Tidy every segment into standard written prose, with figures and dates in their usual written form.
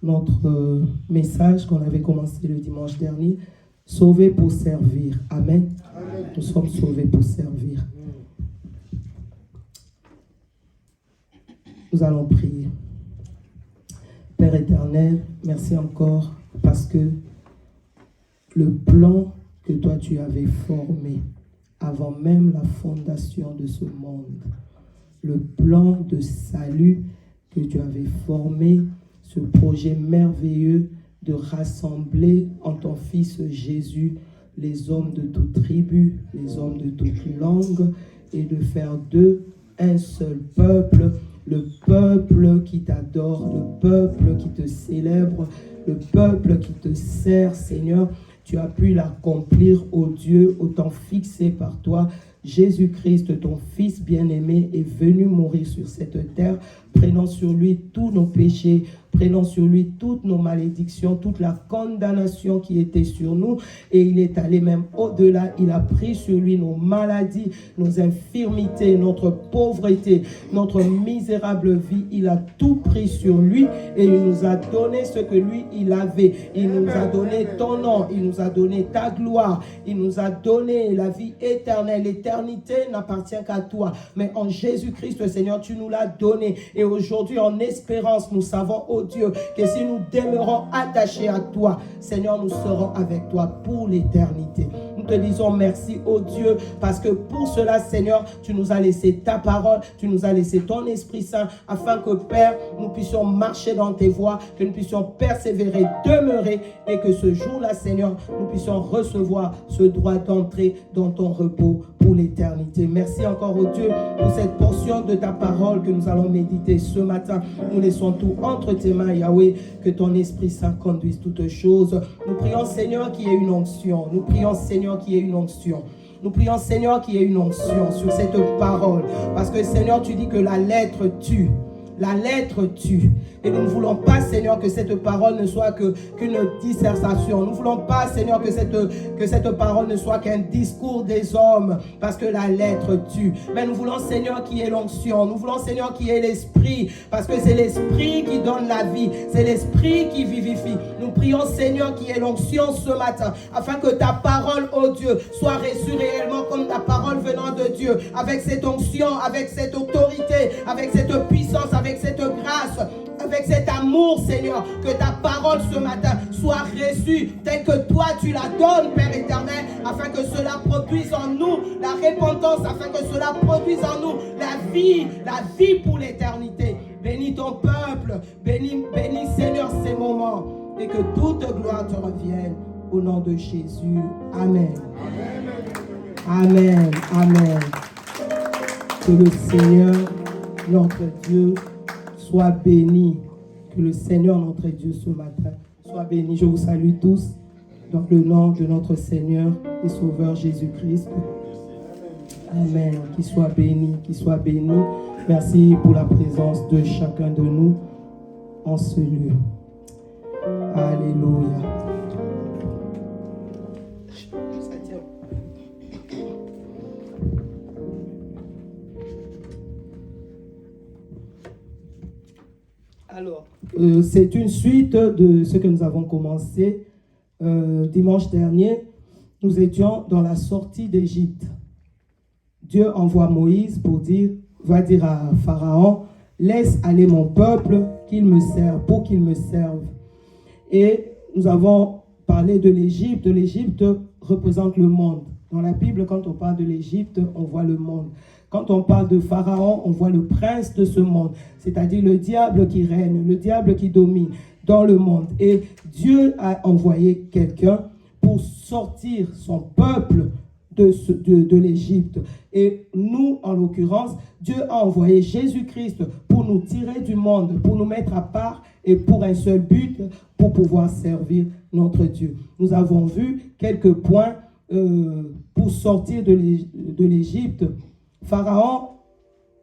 notre message qu'on avait commencé le dimanche dernier. Sauvés pour servir. Amen. Amen. Nous sommes sauvés pour servir. Nous allons prier. Père éternel, merci encore parce que le plan que toi tu avais formé avant même la fondation de ce monde, le plan de salut que tu avais formé, ce projet merveilleux de rassembler en ton Fils Jésus les hommes de toute tribu, les hommes de toute langue, et de faire d'eux un seul peuple, le peuple qui t'adore, le peuple qui te célèbre, le peuple qui te sert, Seigneur. Tu as pu l'accomplir, ô Dieu, au temps fixé par toi. Jésus-Christ, ton Fils bien-aimé, est venu mourir sur cette terre, prenant sur lui tous nos péchés, prenant sur lui toutes nos malédictions, toute la condamnation qui était sur nous. Et il est allé même au-delà. Il a pris sur lui nos maladies, nos infirmités, notre pauvreté, notre misérable vie. Il a tout pris sur lui et il nous a donné ce que lui, il avait. Il nous a donné ton nom, il nous a donné ta gloire, il nous a donné la vie éternelle. L'éternité n'appartient qu'à toi. Mais en Jésus-Christ, Seigneur, tu nous l'as donné. Et aujourd'hui, en espérance, nous savons, oh Dieu, que si nous demeurons attachés à toi, Seigneur, nous serons avec toi pour l'éternité. Nous te disons merci, oh Dieu, parce que pour cela, Seigneur, tu nous as laissé ta parole, tu nous as laissé ton Esprit Saint, afin que, Père, nous puissions marcher dans tes voies, que nous puissions persévérer, demeurer, et que ce jour-là, Seigneur, nous puissions recevoir ce droit d'entrer dans ton repos pour l'éternité. Merci encore, oh Dieu, pour cette portion de ta parole que nous allons méditer ce matin. Nous laissons tout entre tes mains, Yahweh, que ton Esprit Saint conduise toutes choses. Nous prions, Seigneur, qu'il y ait une onction. Nous prions, Seigneur, qu'il y ait une onction. Nous prions, Seigneur, qu'il y ait une onction sur cette parole. Parce que, Seigneur, tu dis que la lettre tue. La lettre tue. Et nous ne voulons pas, Seigneur, que cette parole ne soit qu'une dissertation. Nous ne voulons pas, Seigneur, que cette parole ne soit qu'un discours des hommes, parce que la lettre tue. Mais nous voulons, Seigneur, qu'il y ait l'onction. Nous voulons, Seigneur, qu'il y ait l'esprit, parce que c'est l'esprit qui donne la vie. C'est l'esprit qui vivifie. Nous prions, Seigneur, qu'il y ait l'onction ce matin, afin que ta parole, ô Dieu, soit reçue réellement comme ta parole venant de Dieu, avec cette onction, avec cette autorité, avec cette puissance, avec cette grâce, avec cet amour, Seigneur, que ta parole ce matin soit reçue telle que toi tu la donnes, Père éternel, afin que cela produise en nous la repentance, afin que cela produise en nous la vie pour l'éternité. Bénis ton peuple, bénis Seigneur ces moments, et que toute gloire te revienne au nom de Jésus. Amen. Amen. Amen. Que le Seigneur, notre Dieu, soit béni. Que le Seigneur, notre Dieu, ce matin, soit béni. Je vous salue tous dans le nom de notre Seigneur et Sauveur Jésus-Christ. Amen. Qu'il soit béni, qu'il soit béni. Merci pour la présence de chacun de nous en ce lieu. Alléluia. Alors, c'est une suite de ce que nous avons commencé dimanche dernier. Nous étions dans la sortie d'Égypte. Dieu envoie Moïse va dire à Pharaon, laisse aller mon peuple qu'il me serve, pour qu'il me serve. Et nous avons parlé de l'Égypte. L'Égypte représente le monde. Dans la Bible, quand on parle de l'Égypte, on voit le monde. Quand on parle de Pharaon, on voit le prince de ce monde, c'est-à-dire le diable qui règne, le diable qui domine dans le monde. Et Dieu a envoyé quelqu'un pour sortir son peuple de l'Égypte. Et nous, en l'occurrence, Dieu a envoyé Jésus-Christ pour nous tirer du monde, pour nous mettre à part et pour un seul but, pour pouvoir servir notre Dieu. Nous avons vu quelques points pour sortir de l'Égypte. Pharaon,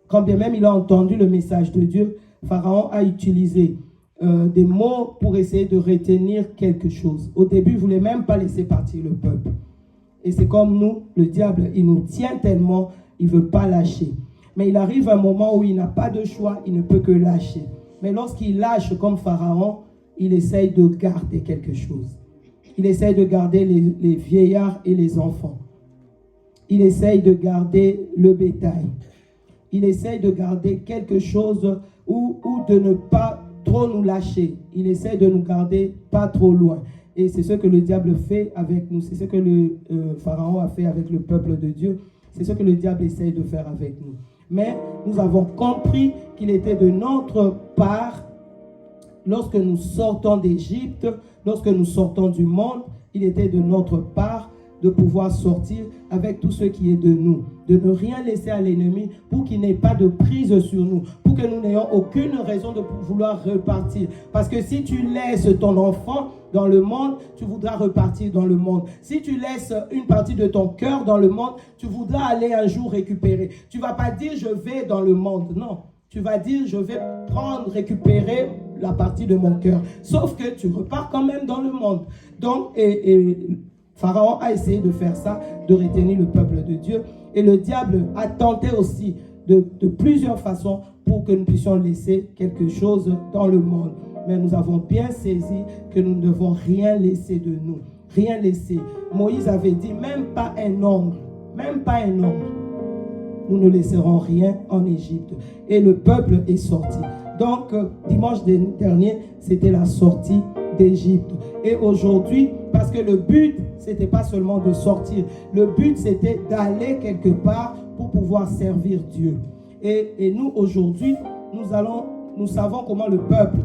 quand bien même il a entendu le message de Dieu, Pharaon a utilisé des mots pour essayer de retenir quelque chose. Au début, il ne voulait même pas laisser partir le peuple. Et c'est comme nous, le diable, il nous tient tellement, il ne veut pas lâcher. Mais il arrive un moment où il n'a pas de choix, il ne peut que lâcher. Mais lorsqu'il lâche comme Pharaon, il essaye de garder quelque chose. Il essaye de garder les vieillards et les enfants. Il essaye de garder le bétail. Il essaye de garder quelque chose ou de ne pas trop nous lâcher. Il essaye de nous garder pas trop loin. Et c'est ce que le diable fait avec nous. C'est ce que le Pharaon a fait avec le peuple de Dieu. C'est ce que le diable essaye de faire avec nous. Mais nous avons compris qu'il était de notre part lorsque nous sortons d'Égypte, lorsque nous sortons du monde, il était de notre part de pouvoir sortir avec tout ce qui est de nous, de ne rien laisser à l'ennemi pour qu'il n'ait pas de prise sur nous, pour que nous n'ayons aucune raison de vouloir repartir. Parce que si tu laisses ton enfant dans le monde, tu voudras repartir dans le monde. Si tu laisses une partie de ton cœur dans le monde, tu voudras aller un jour récupérer. Tu ne vas pas dire je vais dans le monde, non. Tu vas dire je vais récupérer la partie de mon cœur. Sauf que tu repars quand même dans le monde. Donc, Pharaon a essayé de faire ça, de retenir le peuple de Dieu. Et le diable a tenté aussi de plusieurs façons pour que nous puissions laisser quelque chose dans le monde. Mais nous avons bien saisi que nous ne devons rien laisser de nous. Rien laisser. Moïse avait dit, même pas un ongle. Même pas un ongle. Nous ne laisserons rien en Égypte. Et le peuple est sorti. Donc, dimanche dernier, c'était la sortie d'Égypte. Et aujourd'hui, parce que le but, c'était pas seulement de sortir. Le but, c'était d'aller quelque part pour pouvoir servir Dieu. Et nous, aujourd'hui, nous savons comment le peuple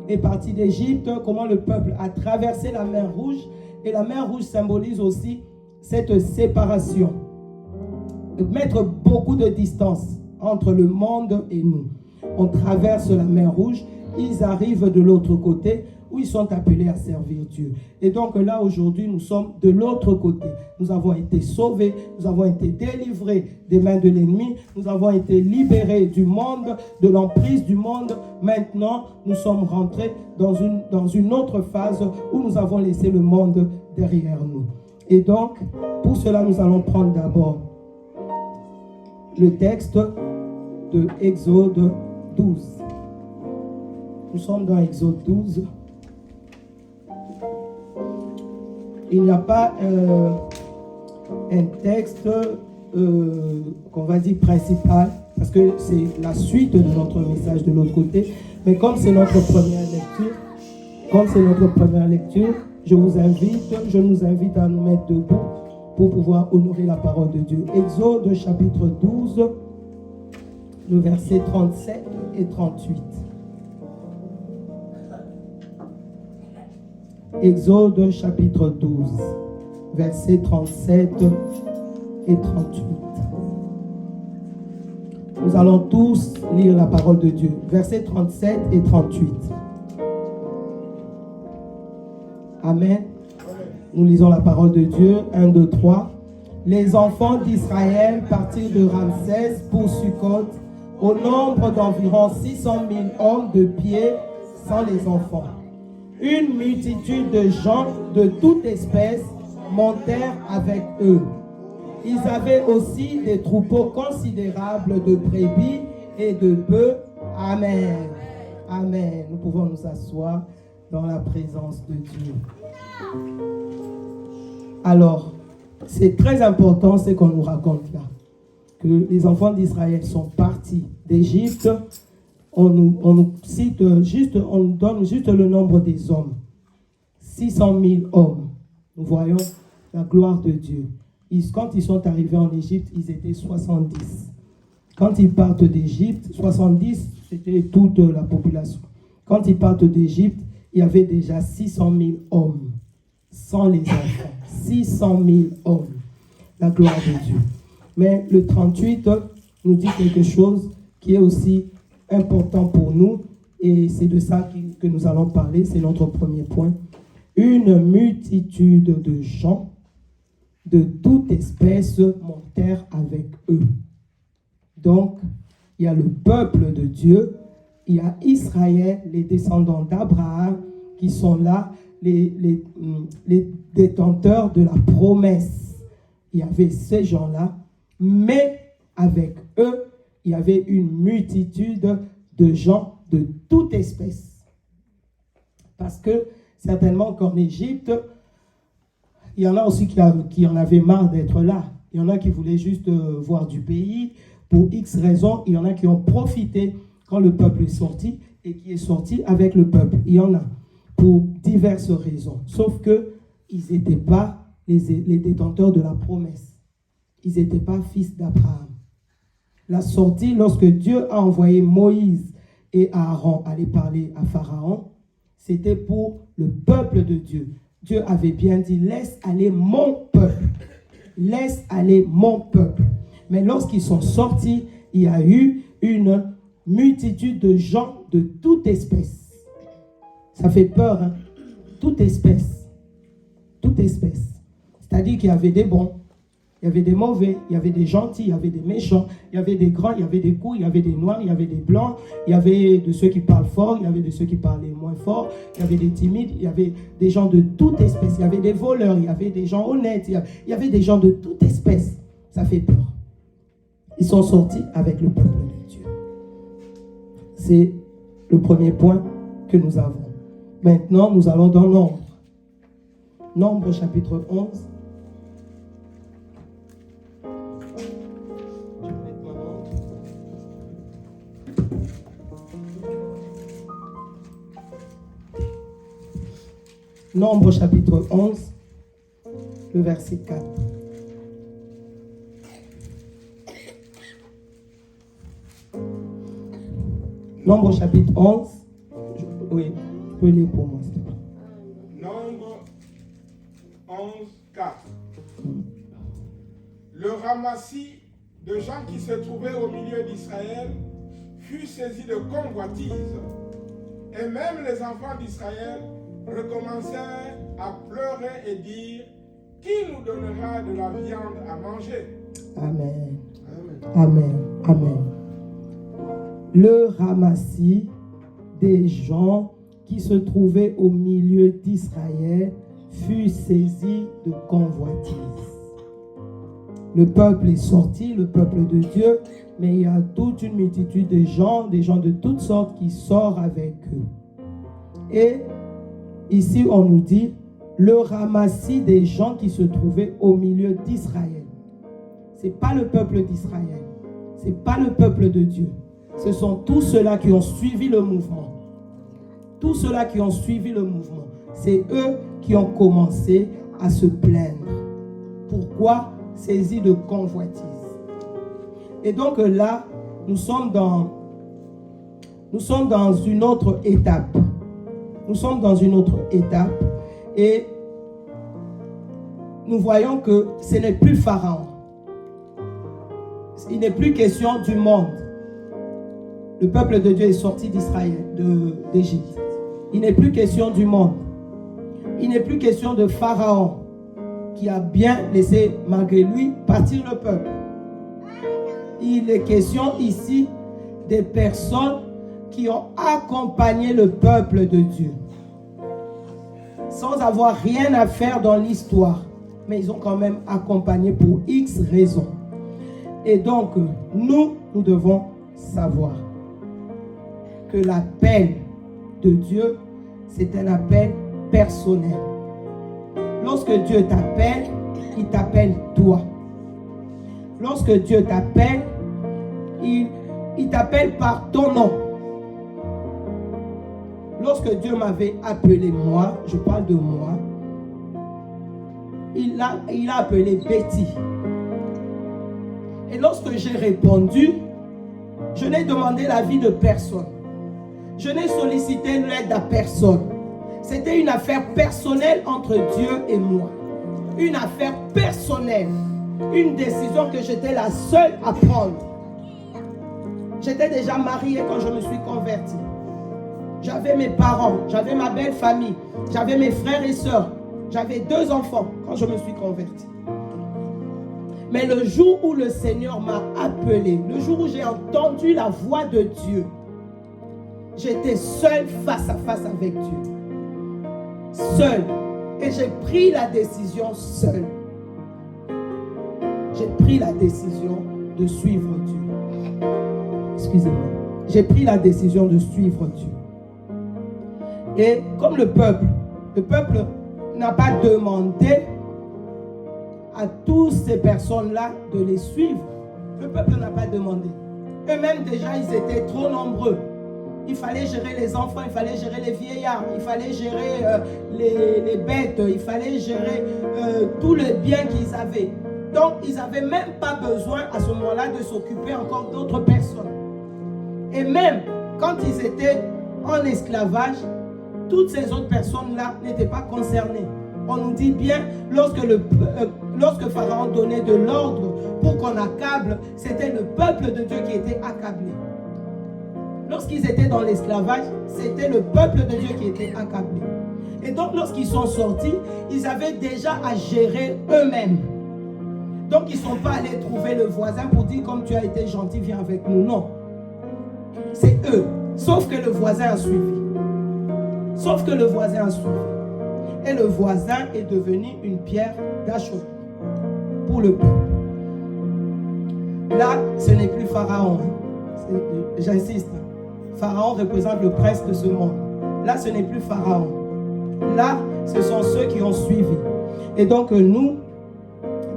est parti d'Égypte, comment le peuple a traversé la mer Rouge. Et la mer Rouge symbolise aussi cette séparation. Mettre beaucoup de distance entre le monde et nous. On traverse la mer Rouge, ils arrivent de l'autre côté où ils sont appelés à servir Dieu. Et donc là, aujourd'hui, nous sommes de l'autre côté. Nous avons été sauvés, nous avons été délivrés des mains de l'ennemi, nous avons été libérés du monde, de l'emprise du monde. Maintenant, nous sommes rentrés dans une autre phase où nous avons laissé le monde derrière nous. Et donc, pour cela, nous allons prendre d'abord le texte de Exode 12. Nous sommes dans Exode 12. Il n'y a pas un texte qu'on va dire principal, parce que c'est la suite de notre message de l'autre côté. Mais comme c'est notre première lecture, je nous invite à nous mettre debout pour pouvoir honorer la parole de Dieu. Exode chapitre 12, le verset 37 et 38. Exode chapitre 12, versets 37 et 38. Nous allons tous lire la parole de Dieu. Versets 37 et 38. Amen. Nous lisons la parole de Dieu. 1, 2, 3. Les enfants d'Israël partirent de Ramsès pour Sukkot au nombre d'environ 600 000 hommes de pied sans les enfants. Une multitude de gens de toute espèce montèrent avec eux. Ils avaient aussi des troupeaux considérables de brebis et de bœufs. Amen. Amen. Nous pouvons nous asseoir dans la présence de Dieu. Alors, c'est très important ce qu'on nous raconte là. Que les enfants d'Israël sont partis d'Égypte. On nous cite juste, on nous donne juste le nombre des hommes. 600 000 hommes. Nous voyons la gloire de Dieu. Quand ils sont arrivés en Égypte, ils étaient 70. Quand ils partent d'Égypte, 70, c'était toute la population. Quand ils partent d'Égypte, il y avait déjà 600 000 hommes, sans les enfants. 600 000 hommes. La gloire de Dieu. Mais le 38 nous dit quelque chose qui est aussi important pour nous, et c'est de ça que nous allons parler, c'est notre premier point. Une multitude de gens de toute espèce montèrent avec eux. Donc, il y a le peuple de Dieu, il y a Israël, les descendants d'Abraham, qui sont là, les détenteurs de la promesse. Il y avait ces gens-là, mais avec eux, il y avait une multitude de gens de toute espèce. Parce que certainement qu'en Égypte, il y en a aussi qui en avaient marre d'être là. Il y en a qui voulaient juste voir du pays pour X raisons. Il y en a qui ont profité quand le peuple est sorti et qui est sorti avec le peuple. Il y en a pour diverses raisons. Sauf qu'ils n'étaient pas les détenteurs de la promesse. Ils n'étaient pas fils d'Abraham. La sortie, lorsque Dieu a envoyé Moïse et Aaron aller parler à Pharaon, c'était pour le peuple de Dieu. Dieu avait bien dit, laisse aller mon peuple. Laisse aller mon peuple. Mais lorsqu'ils sont sortis, il y a eu une multitude de gens de toute espèce. Ça fait peur, hein? Toute espèce. Toute espèce. C'est-à-dire qu'il y avait des bons, il y avait des mauvais, il y avait des gentils, il y avait des méchants, il y avait des grands, il y avait des courts, il y avait des noirs, il y avait des blancs, il y avait de ceux qui parlent fort, il y avait de ceux qui parlaient moins fort, il y avait des timides, il y avait des gens de toute espèce, il y avait des voleurs, il y avait des gens honnêtes, il y avait des gens de toute espèce. Ça fait peur. Ils sont sortis avec le peuple de Dieu. C'est le premier point que nous avons. Maintenant, nous allons dans Nombre. Nombre chapitre 11. Nombre chapitre 11, le verset 4. Nombre chapitre 11. Oui, tu peux lire pour moi. Nombre 11, 4. Le ramassis de gens qui se trouvaient au milieu d'Israël fut saisi de convoitise. Et même les enfants d'Israël recommencèrent à pleurer et dire, qui nous donnera de la viande à manger? Amen. Amen. Amen. Le ramassis des gens qui se trouvaient au milieu d'Israël fut saisi de convoitise. Le peuple est sorti, le peuple de Dieu, mais il y a toute une multitude de gens de toutes sortes qui sortent avec eux. Et ici, on nous dit le ramassis des gens qui se trouvaient au milieu d'Israël. Ce n'est pas le peuple d'Israël. Ce n'est pas le peuple de Dieu. Ce sont tous ceux-là qui ont suivi le mouvement. Tous ceux-là qui ont suivi le mouvement. C'est eux qui ont commencé à se plaindre. Pourquoi? Saisis de convoitise. Et donc là, nous sommes dans une autre étape. Nous sommes dans une autre étape et nous voyons que ce n'est plus Pharaon. Il n'est plus question du monde. Le peuple de Dieu est sorti d'Israël, d'Égypte. Il n'est plus question du monde. Il n'est plus question de Pharaon qui a bien laissé malgré lui partir le peuple. Il est question ici des personnes qui ont accompagné le peuple de Dieu sans avoir rien à faire dans l'histoire, mais ils ont quand même accompagné pour X raisons. Et donc nous devons savoir que l'appel de Dieu, c'est un appel personnel. Lorsque Dieu t'appelle, il t'appelle toi. Lorsque Dieu t'appelle, il t'appelle par ton nom. Lorsque Dieu m'avait appelé moi, je parle de moi, il a appelé Betty. Et lorsque j'ai répondu, je n'ai demandé l'avis de personne. Je n'ai sollicité l'aide à personne. C'était une affaire personnelle entre Dieu et moi. Une affaire personnelle. Une décision que j'étais la seule à prendre. J'étais déjà mariée quand je me suis convertie. J'avais mes parents, j'avais ma belle famille, j'avais mes frères et sœurs. J'avais 2 enfants quand je me suis convertie. Mais le jour où le Seigneur m'a appelé, le jour où j'ai entendu la voix de Dieu, j'étais seule face à face avec Dieu. Seule. Et j'ai pris la décision seule. J'ai pris la décision de suivre Dieu. Excusez-moi. J'ai pris la décision de suivre Dieu. Et comme le peuple n'a pas demandé à toutes ces personnes-là de les suivre. Le peuple n'a pas demandé. Eux-mêmes déjà, ils étaient trop nombreux. Il fallait gérer les enfants, il fallait gérer les vieillards, il fallait gérer les bêtes, il fallait gérer tous les biens qu'ils avaient. Donc, ils n'avaient même pas besoin à ce moment-là de s'occuper encore d'autres personnes. Et même quand ils étaient en esclavage, toutes ces autres personnes-là n'étaient pas concernées. On nous dit bien, lorsque Pharaon donnait de l'ordre pour qu'on accable, c'était le peuple de Dieu qui était accablé. Lorsqu'ils étaient dans l'esclavage, c'était le peuple de Dieu qui était accablé. Et donc, lorsqu'ils sont sortis, ils avaient déjà à gérer eux-mêmes. Donc, ils ne sont pas allés trouver le voisin pour dire, comme tu as été gentil, viens avec nous. Non. C'est eux. Sauf que le voisin a suivi. Sauf que le voisin a suivi. Et le voisin est devenu une pierre d'achoppement pour le peuple. Là, ce n'est plus Pharaon. J'insiste. Pharaon représente le prince de ce monde. Là, ce n'est plus Pharaon. Là, ce sont ceux qui ont suivi. Et donc, nous,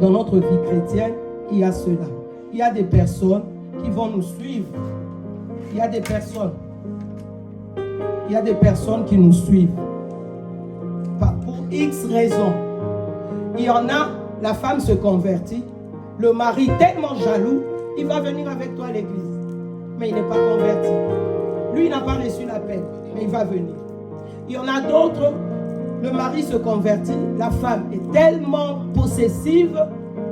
dans notre vie chrétienne, il y a cela. Il y a des personnes qui vont nous suivre. Il y a des personnes qui nous suivent. Pour X raisons. Il y en a, la femme se convertit. Le mari, tellement jaloux, il va venir avec toi à l'église. Mais il n'est pas converti. Lui, il n'a pas reçu l'appel, mais il va venir. Il y en a d'autres, le mari se convertit, la femme est tellement possessive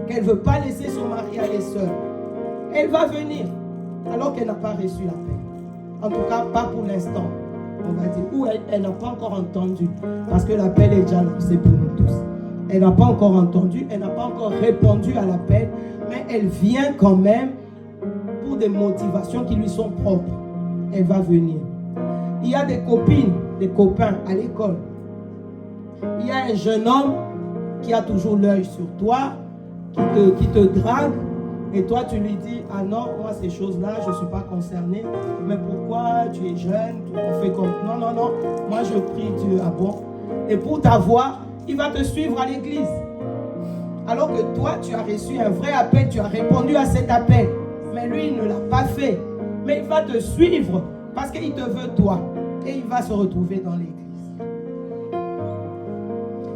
qu'elle ne veut pas laisser son mari aller seul. Elle va venir, alors qu'elle n'a pas reçu l'appel. En tout cas, pas pour l'instant, on va dire. Ou elle n'a pas encore entendu, parce que l'appel est déjà lancé pour nous tous. Elle n'a pas encore entendu, elle n'a pas encore répondu à l'appel, mais elle vient quand même pour des motivations qui lui sont propres. Elle va venir. Il y a des copines, des copains à l'école. Il y a un jeune homme qui a toujours l'œil sur toi, qui te drague, et toi tu lui dis, ah non, moi ces choses-là, je ne suis pas concerné. Mais pourquoi? Tu es jeune, on fait comme... Non, moi je prie Dieu, ah bon? Et pour t'avoir, il va te suivre à l'église. Alors que toi, tu as reçu un vrai appel, tu as répondu à cet appel. Mais lui, il ne l'a pas fait. Mais il va te suivre parce qu'il te veut toi. Et il va se retrouver dans l'église.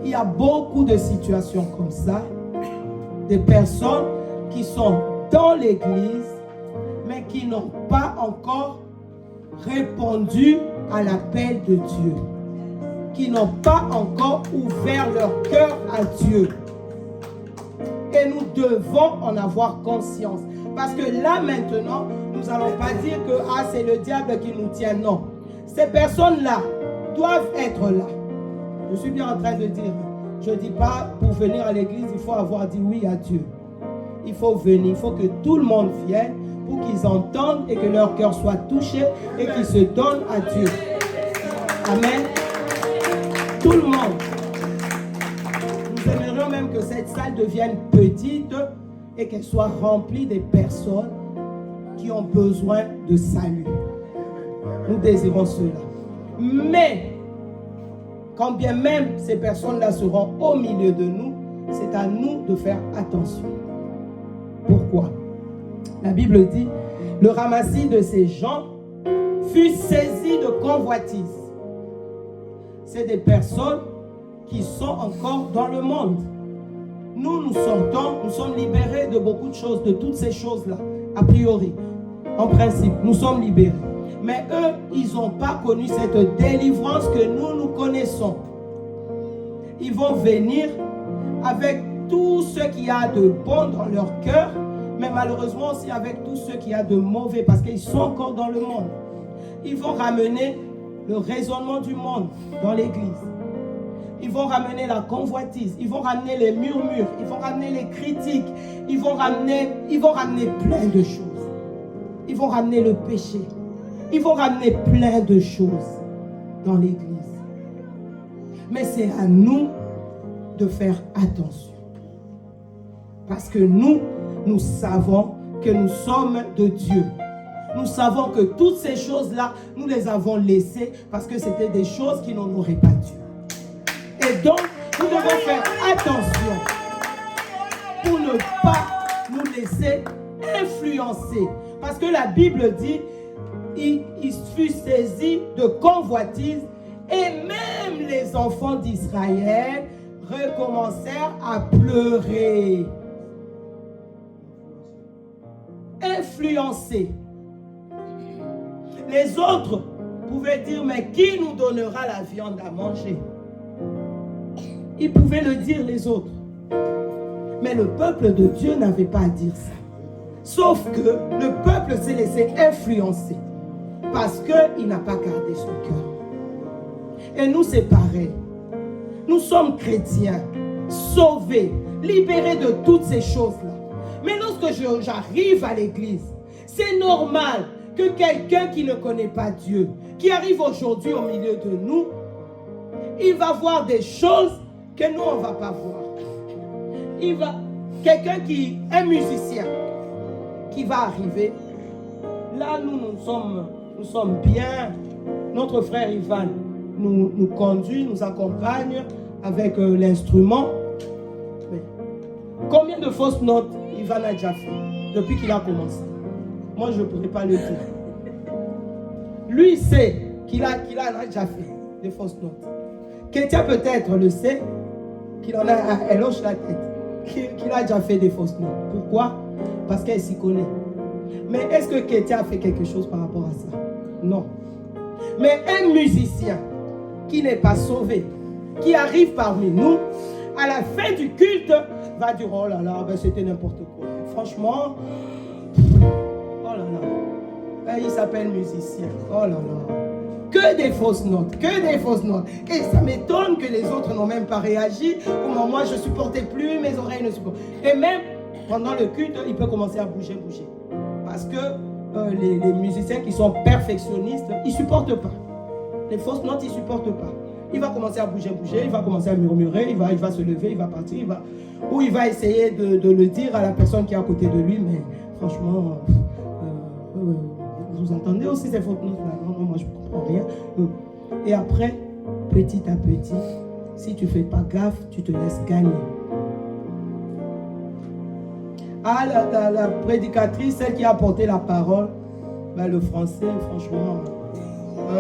Il y a beaucoup de situations comme ça. Des personnes qui sont dans l'église, mais qui n'ont pas encore répondu à l'appel de Dieu. Qui n'ont pas encore ouvert leur cœur à Dieu. Et nous devons en avoir conscience. Parce que là maintenant, nous n'allons pas dire que c'est le diable qui nous tient. Non. Ces personnes-là doivent être là. Je suis bien en train de dire, je ne dis pas pour venir à l'église, il faut avoir dit oui à Dieu. Il faut venir, il faut que tout le monde vienne pour qu'ils entendent et que leur cœur soit touché et qu'ils se donnent à Dieu. Amen. Tout le monde. Nous aimerions même que cette salle devienne petite et qu'elle soit remplie des personnes qui ont besoin de salut. Nous désirons cela. Mais, quand bien même ces personnes-là seront au milieu de nous, c'est à nous de faire attention. Pourquoi? La Bible dit, le ramassis de ces gens fut saisi de convoitise. C'est des personnes qui sont encore dans le monde. Nous sortons, nous sommes libérés de beaucoup de choses, de toutes ces choses-là, a priori. En principe, nous sommes libérés. Mais eux, ils n'ont pas connu cette délivrance que nous connaissons. Ils vont venir avec tout ce qu'il y a de bon dans leur cœur, mais malheureusement aussi avec tout ce qu'il y a de mauvais, parce qu'ils sont encore dans le monde. Ils vont ramener le raisonnement du monde dans l'église. Ils vont ramener la convoitise, ils vont ramener les murmures, ils vont ramener les critiques, ils vont ramener plein de choses. Ils vont ramener le péché. Ils vont ramener plein de choses dans l'église. Mais c'est à nous de faire attention. Parce que nous savons que nous sommes de Dieu. nous savons que toutes ces choses-là, nous les avons laissées parce que c'était des choses qui n'en auraient pas dû. Et donc, nous devons faire attention pour ne pas nous laisser influencer. Parce que la Bible dit, il fut saisi de convoitise et même les enfants d'Israël recommencèrent à pleurer. Influencés. Les autres pouvaient dire, mais qui nous donnera la viande à manger? Ils pouvaient le dire, les autres. Mais le peuple de Dieu n'avait pas à dire ça. Sauf que le peuple s'est laissé influencer parce qu'il n'a pas gardé son cœur. Et nous, c'est pareil. Nous sommes chrétiens, sauvés, libérés de toutes ces choses-là. Mais lorsque j'arrive à l'église, c'est normal que quelqu'un qui ne connaît pas Dieu, qui arrive aujourd'hui au milieu de nous, il va voir des choses que nous, on ne va pas voir. Quelqu'un qui est un musicien, qui va arriver, là, nous sommes bien. Notre frère Ivan nous conduit, nous accompagne avec l'instrument. Mais combien de fausses notes Ivan a déjà fait depuis qu'il a commencé? Moi, je ne pourrais pas le dire. Lui sait qu'il a déjà fait des fausses notes. Kétia peut-être le sait, qu'il en a, elle hoche la tête, qu'il a déjà fait des fausses notes. Pourquoi? Parce qu'elle s'y connaît. Mais est-ce que Kétia a fait quelque chose par rapport à ça? Non. Mais un musicien qui n'est pas sauvé, qui arrive parmi nous, à la fin du culte, va dire, oh là là, ben c'était n'importe quoi. Franchement, oh là là, ben il s'appelle musicien, oh là là. Que des fausses notes, que des fausses notes. Et ça m'étonne que les autres n'ont même pas réagi. Comment moi je ne supportais plus, mes oreilles ne supportent. Et même pendant le culte, il peut commencer à bouger. Parce que les musiciens qui sont perfectionnistes, ils ne supportent pas. Les fausses notes, ils ne supportent pas. Il va commencer à bouger, il va commencer à murmurer, il va se lever, il va partir, ou il va essayer de le dire à la personne qui est à côté de lui, mais franchement, vous entendez aussi ces fausses notes là? Non, moi je ne comprends rien. Et après, petit à petit, si tu ne fais pas gaffe, tu te laisses gagner. Ah, la prédicatrice, celle qui a porté la parole, ben, le français, franchement,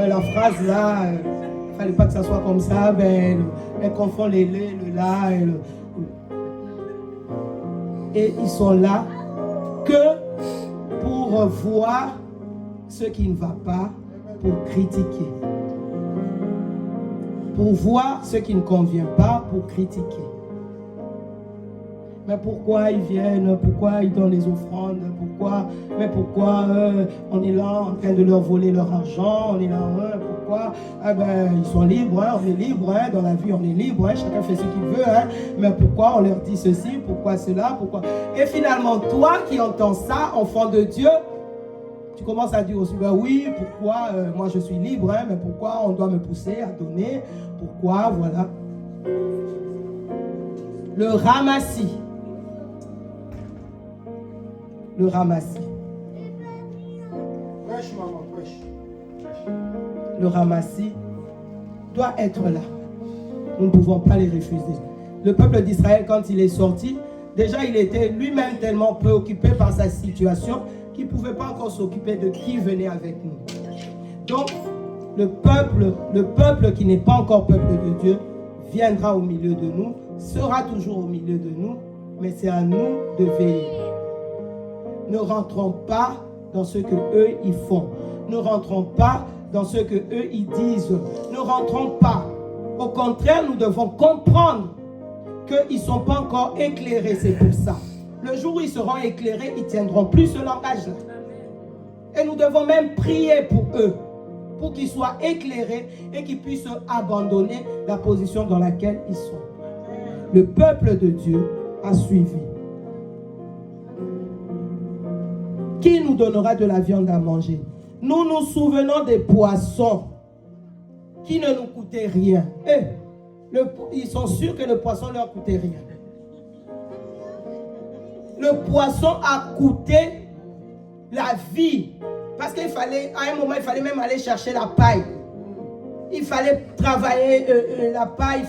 la phrase là, il ne fallait pas que ça soit comme ça, ben, elle confond les le là. Et ils sont là que pour voir ce qui ne va pas, pour critiquer. Pour voir ce qui ne convient pas, pour critiquer. Mais pourquoi ils viennent? Pourquoi ils donnent les offrandes? Pourquoi on est là en train de leur voler leur argent? On est là, pourquoi? Ah ben, ils sont libres, on est libre, dans la vie on est libre, chacun fait ce qu'il veut. Mais pourquoi on leur dit ceci? Pourquoi cela? Pourquoi? Et finalement, toi qui entends ça, enfant de Dieu, tu commences à dire aussi, ben oui, pourquoi moi je suis libre, mais pourquoi on doit me pousser à donner? Pourquoi? Voilà. Le ramassis. Le ramassis. Prêche, maman, prêche. Le ramassis doit être là. Nous ne pouvons pas les refuser. Le peuple d'Israël, quand il est sorti, déjà il était lui-même tellement préoccupé par sa situation qu'il ne pouvait pas encore s'occuper de qui venait avec nous. Donc, le peuple qui n'est pas encore peuple de Dieu, viendra au milieu de nous, sera toujours au milieu de nous, mais c'est à nous de veiller. Ne rentrons pas dans ce que eux ils font. Ne rentrons pas dans ce que eux ils disent. Ne rentrons pas. Au contraire, nous devons comprendre qu'ils ne sont pas encore éclairés, c'est pour ça. Le jour où ils seront éclairés, ils ne tiendront plus ce langage-là. Et nous devons même prier pour eux, pour qu'ils soient éclairés et qu'ils puissent abandonner la position dans laquelle ils sont. Le peuple de Dieu a suivi. Qui nous donnera de la viande à manger? Nous nous souvenons des poissons qui ne nous coûtaient rien. Ils sont sûrs que le poisson ne leur coûtait rien. Le poisson a coûté la vie Parce qu'à un moment, il fallait même aller chercher la paille. Il fallait travailler la paille,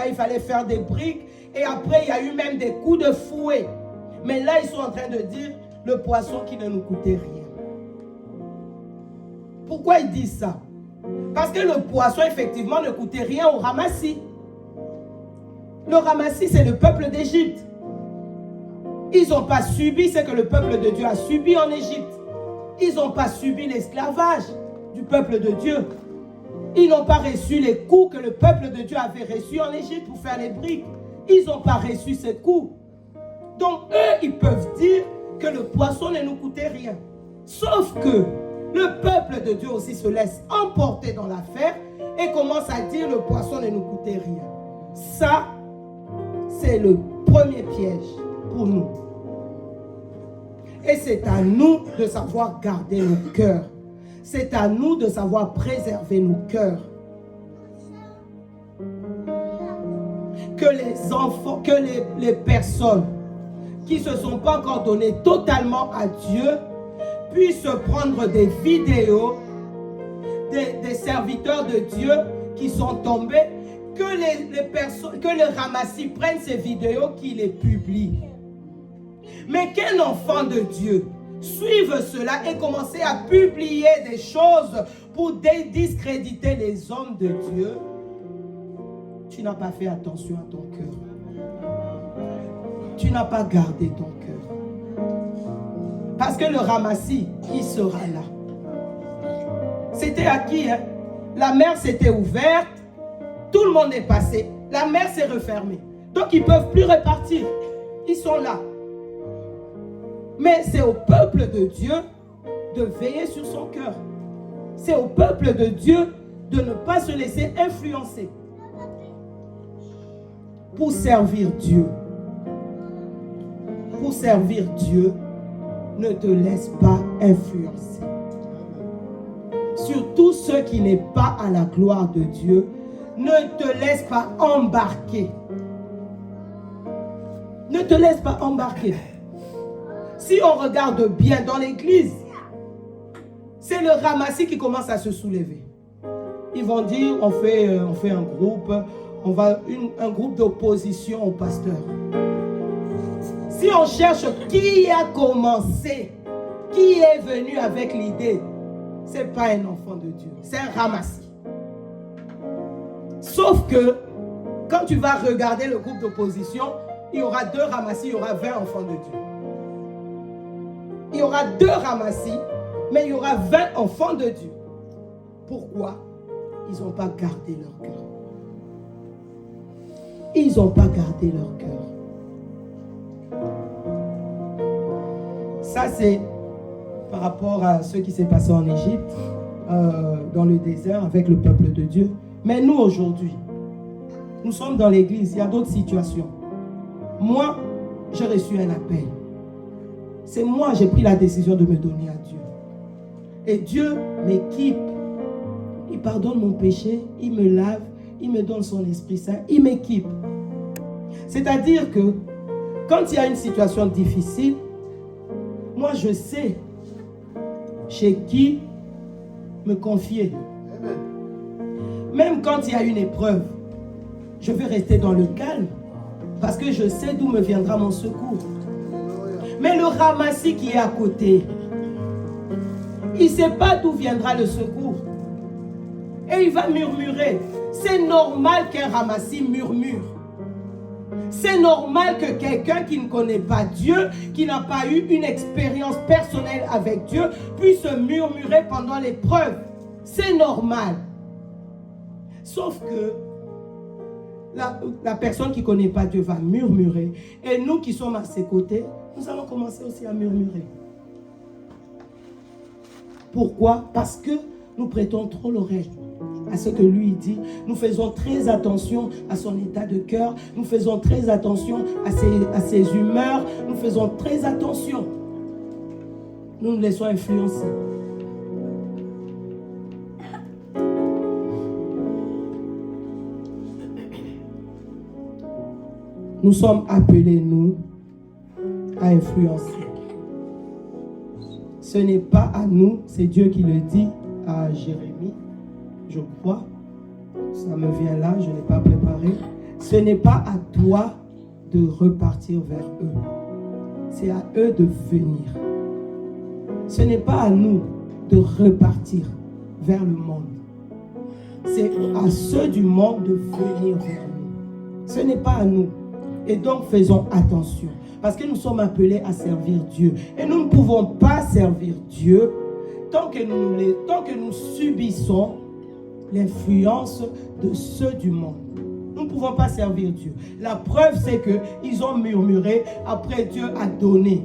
il fallait faire des briques. Et après, il y a eu même des coups de fouet. Mais là, ils sont en train de dire le poisson qui ne nous coûtait rien. Pourquoi ils disent ça? Parce que le poisson, effectivement, ne coûtait rien au ramassis. Le ramassis, c'est le peuple d'Égypte. Ils n'ont pas subi ce que le peuple de Dieu a subi en Égypte. Ils n'ont pas subi l'esclavage du peuple de Dieu. Ils n'ont pas reçu les coups que le peuple de Dieu avait reçus en Égypte pour faire les briques. Ils n'ont pas reçu ces coups. Donc eux, ils peuvent dire que le poisson ne nous coûtait rien. Sauf que le peuple de Dieu aussi se laisse emporter dans l'affaire et commence à dire le poisson ne nous coûtait rien. Ça, c'est le premier piège pour nous. Et c'est à nous de savoir garder nos cœurs. C'est à nous de savoir préserver nos cœurs. Que les enfants, que les personnes qui ne se sont pas encore données totalement à Dieu puissent prendre des vidéos des serviteurs de Dieu qui sont tombés, que les ramassis prennent ces vidéos, qu'ils les publient. Mais qu'un enfant de Dieu suive cela et commence à publier des choses pour discréditer les hommes de Dieu, tu n'as pas fait attention à ton cœur. Tu n'as pas gardé ton cœur. Parce que le ramassis, qui sera là? C'était à qui? La mer s'était ouverte, tout le monde est passé, la mer s'est refermée. Donc ils ne peuvent plus repartir. Ils sont là. Mais c'est au peuple de Dieu de veiller sur son cœur. C'est au peuple de Dieu de ne pas se laisser influencer. Pour servir Dieu. Pour servir Dieu, ne te laisse pas influencer. Surtout ceux qui n'est pas à la gloire de Dieu, ne te laisse pas embarquer. Ne te laisse pas embarquer. Si on regarde bien dans l'église, c'est le ramassis qui commence à se soulever. Ils vont dire, on fait un groupe, un groupe d'opposition au pasteur. Si on cherche qui a commencé, qui est venu avec l'idée, ce n'est pas un enfant de Dieu, c'est un ramassis. Sauf que, quand tu vas regarder le groupe d'opposition, il y aura 2 ramassis, il y aura 20 enfants de Dieu. Il y aura 2 ramassis, mais il y aura 20 enfants de Dieu. Pourquoi? Ils n'ont pas gardé leur cœur. Ils n'ont pas gardé leur cœur. Ça, c'est par rapport à ce qui s'est passé en Égypte, dans le désert, avec le peuple de Dieu. Mais nous, aujourd'hui, nous sommes dans l'église, il y a d'autres situations. Moi, j'ai reçu un appel. C'est moi, j'ai pris la décision de me donner à Dieu. Et Dieu m'équipe. Il pardonne mon péché, il me lave, il me donne son Esprit Saint, il m'équipe. C'est-à-dire que quand il y a une situation difficile, moi je sais chez qui me confier. Même quand il y a une épreuve, je vais rester dans le calme parce que je sais d'où me viendra mon secours. Mais le ramassis qui est à côté, il ne sait pas d'où viendra le secours. Et il va murmurer. C'est normal qu'un ramassis murmure. C'est normal que quelqu'un qui ne connaît pas Dieu, qui n'a pas eu une expérience personnelle avec Dieu, puisse murmurer pendant l'épreuve. C'est normal. Sauf que la personne qui ne connaît pas Dieu va murmurer. Et nous qui sommes à ses côtés, nous allons commencer aussi à murmurer. Pourquoi? Parce que nous prêtons trop l'oreille à ce que lui dit. Nous faisons très attention à son état de cœur. Nous faisons très attention à ses humeurs. Nous faisons très attention. Nous nous laissons influencer. Nous sommes appelés, nous, à influencer. ce n'est pas à nous, c'est Dieu qui le dit à Jérémie, je crois. Ça me vient là, je n'ai pas préparé. Ce n'est pas à toi de repartir vers eux. C'est à eux de venir. Ce n'est pas à nous de repartir vers le monde. C'est à ceux du monde de venir vers nous. Ce n'est pas à nous. Et donc faisons attention. Parce que nous sommes appelés à servir Dieu. Et nous ne pouvons pas servir Dieu tant que nous subissons l'influence de ceux du monde. Nous ne pouvons pas servir Dieu. La preuve, c'est qu'ils ont murmuré. Après, Dieu a donné.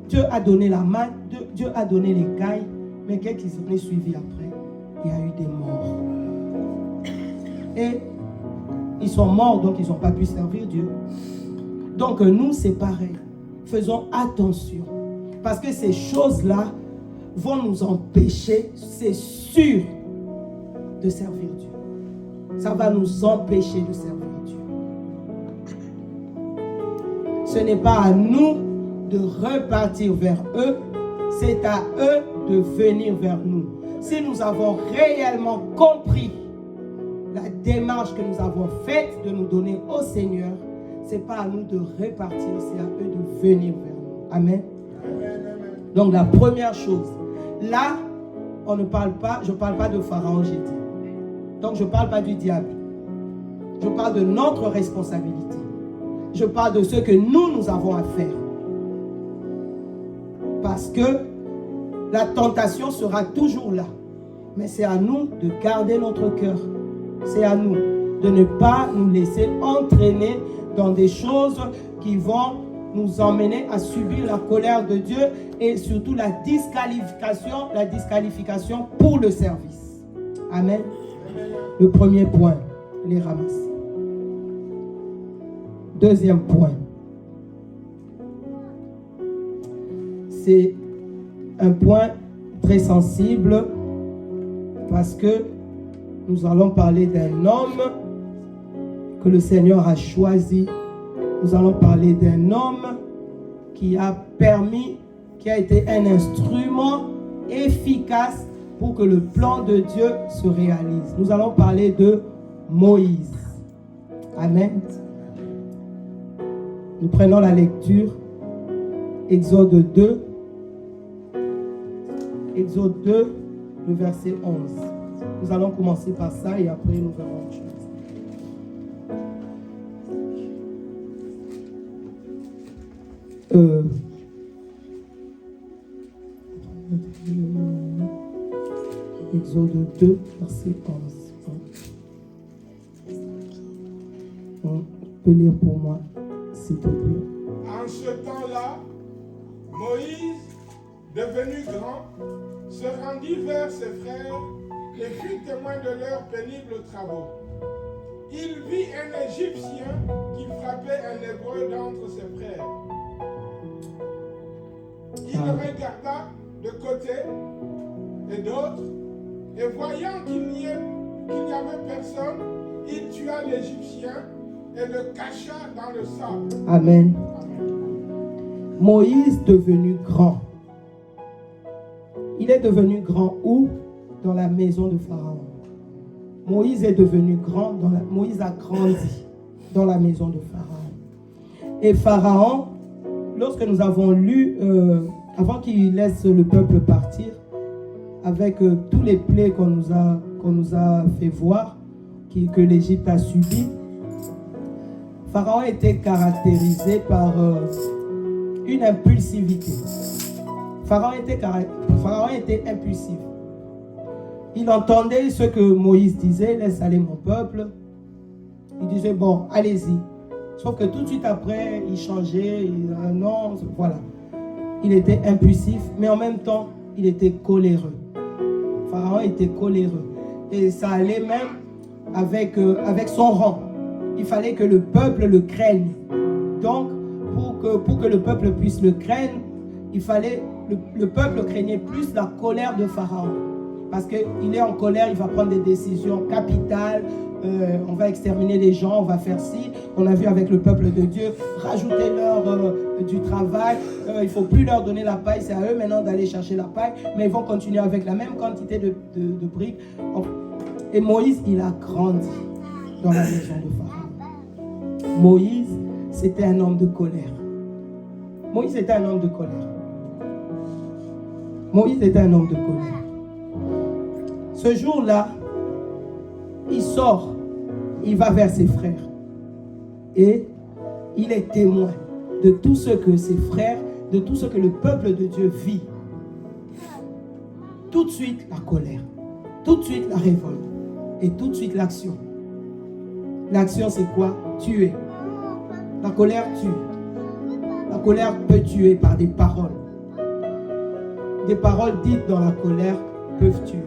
Dieu a donné la main. Dieu a donné les cailles. Mais qu'est-ce qui s'en est suivi après? Il y a eu des morts. Et ils sont morts, donc ils n'ont pas pu servir Dieu. Donc nous, c'est pareil. Faisons attention. Parce que ces choses-là vont nous empêcher, c'est sûr, de servir Dieu. Ça va nous empêcher de servir Dieu. Ce n'est pas à nous de repartir vers eux, c'est à eux de venir vers nous. Si nous avons réellement compris la démarche que nous avons faite de nous donner au Seigneur, ce n'est pas à nous de repartir, c'est à eux de venir vers nous. Amen. Donc la première chose, là, on ne parle pas, je ne parle pas de Pharaon, j'ai dit. Donc je ne parle pas du diable. Je parle de notre responsabilité. Je parle de ce que nous avons à faire. Parce que la tentation sera toujours là. Mais c'est à nous de garder notre cœur. C'est à nous de ne pas nous laisser entraîner dans des choses qui vont nous emmener à subir la colère de Dieu et surtout la disqualification pour le service. Amen. Le premier point, les ramasser. Deuxième point, c'est un point très sensible parce que nous allons parler d'un homme que le Seigneur a choisi. Nous allons parler d'un homme qui a permis, qui a été un instrument efficace pour que le plan de Dieu se réalise. Nous allons parler de Moïse. Amen. Nous prenons la lecture. Exode 2. Exode 2, le verset 11. Nous allons commencer par ça et après nous verrons autre chose. Exode 2, verset 11. On peut lire pour moi, s'il te plaît. En ce temps-là, Moïse, devenu grand, se rendit vers ses frères et fut témoin de leurs pénibles travaux. Il vit un Égyptien qui frappait un Hébreu d'entre ses frères. Il le regarda de côté et d'autre, et voyant qu'il n'y avait personne, il tua l'Égyptien et le cacha dans le sable. Amen. Moïse devenu grand. Il est devenu grand où? Dans la maison de Pharaon. Moïse est devenu grand, Moïse a grandi dans la maison de Pharaon. Et Pharaon, lorsque nous avons lu, avant qu'il laisse le peuple partir, avec tous les plaies qu'on nous a fait voir, que l'Égypte a subi, Pharaon était caractérisé par une impulsivité. Pharaon était impulsif. Il entendait ce que Moïse disait, laisse aller mon peuple. Il disait, bon, allez-y. Sauf que tout de suite après, il changeait, non, voilà. Il était impulsif, mais en même temps, il était coléreux. Pharaon était coléreux. Et ça allait même avec son rang. Il fallait que le peuple le craigne. Donc, pour que le peuple puisse le craindre, il fallait, le peuple craignait plus la colère de Pharaon. Parce qu'il est en colère, il va prendre des décisions capitales, on va exterminer les gens, on va faire ci. On a vu avec le peuple de Dieu, rajoutez-leur du travail. Il ne faut plus leur donner la paille, c'est à eux maintenant d'aller chercher la paille. Mais ils vont continuer avec la même quantité de briques. Et Moïse, il a grandi dans la maison de Pharaon. Moïse, c'était un homme de colère. Moïse était un homme de colère. Moïse était un homme de colère. Ce jour-là, il sort, il va vers ses frères. Et il est témoin de tout ce que ses frères, de tout ce que le peuple de Dieu vit. Tout de suite, la colère. Tout de suite, la révolte. Et tout de suite, l'action. L'action, c'est quoi? Tuer. La colère tue. La colère peut tuer par des paroles. Des paroles dites dans la colère peuvent tuer.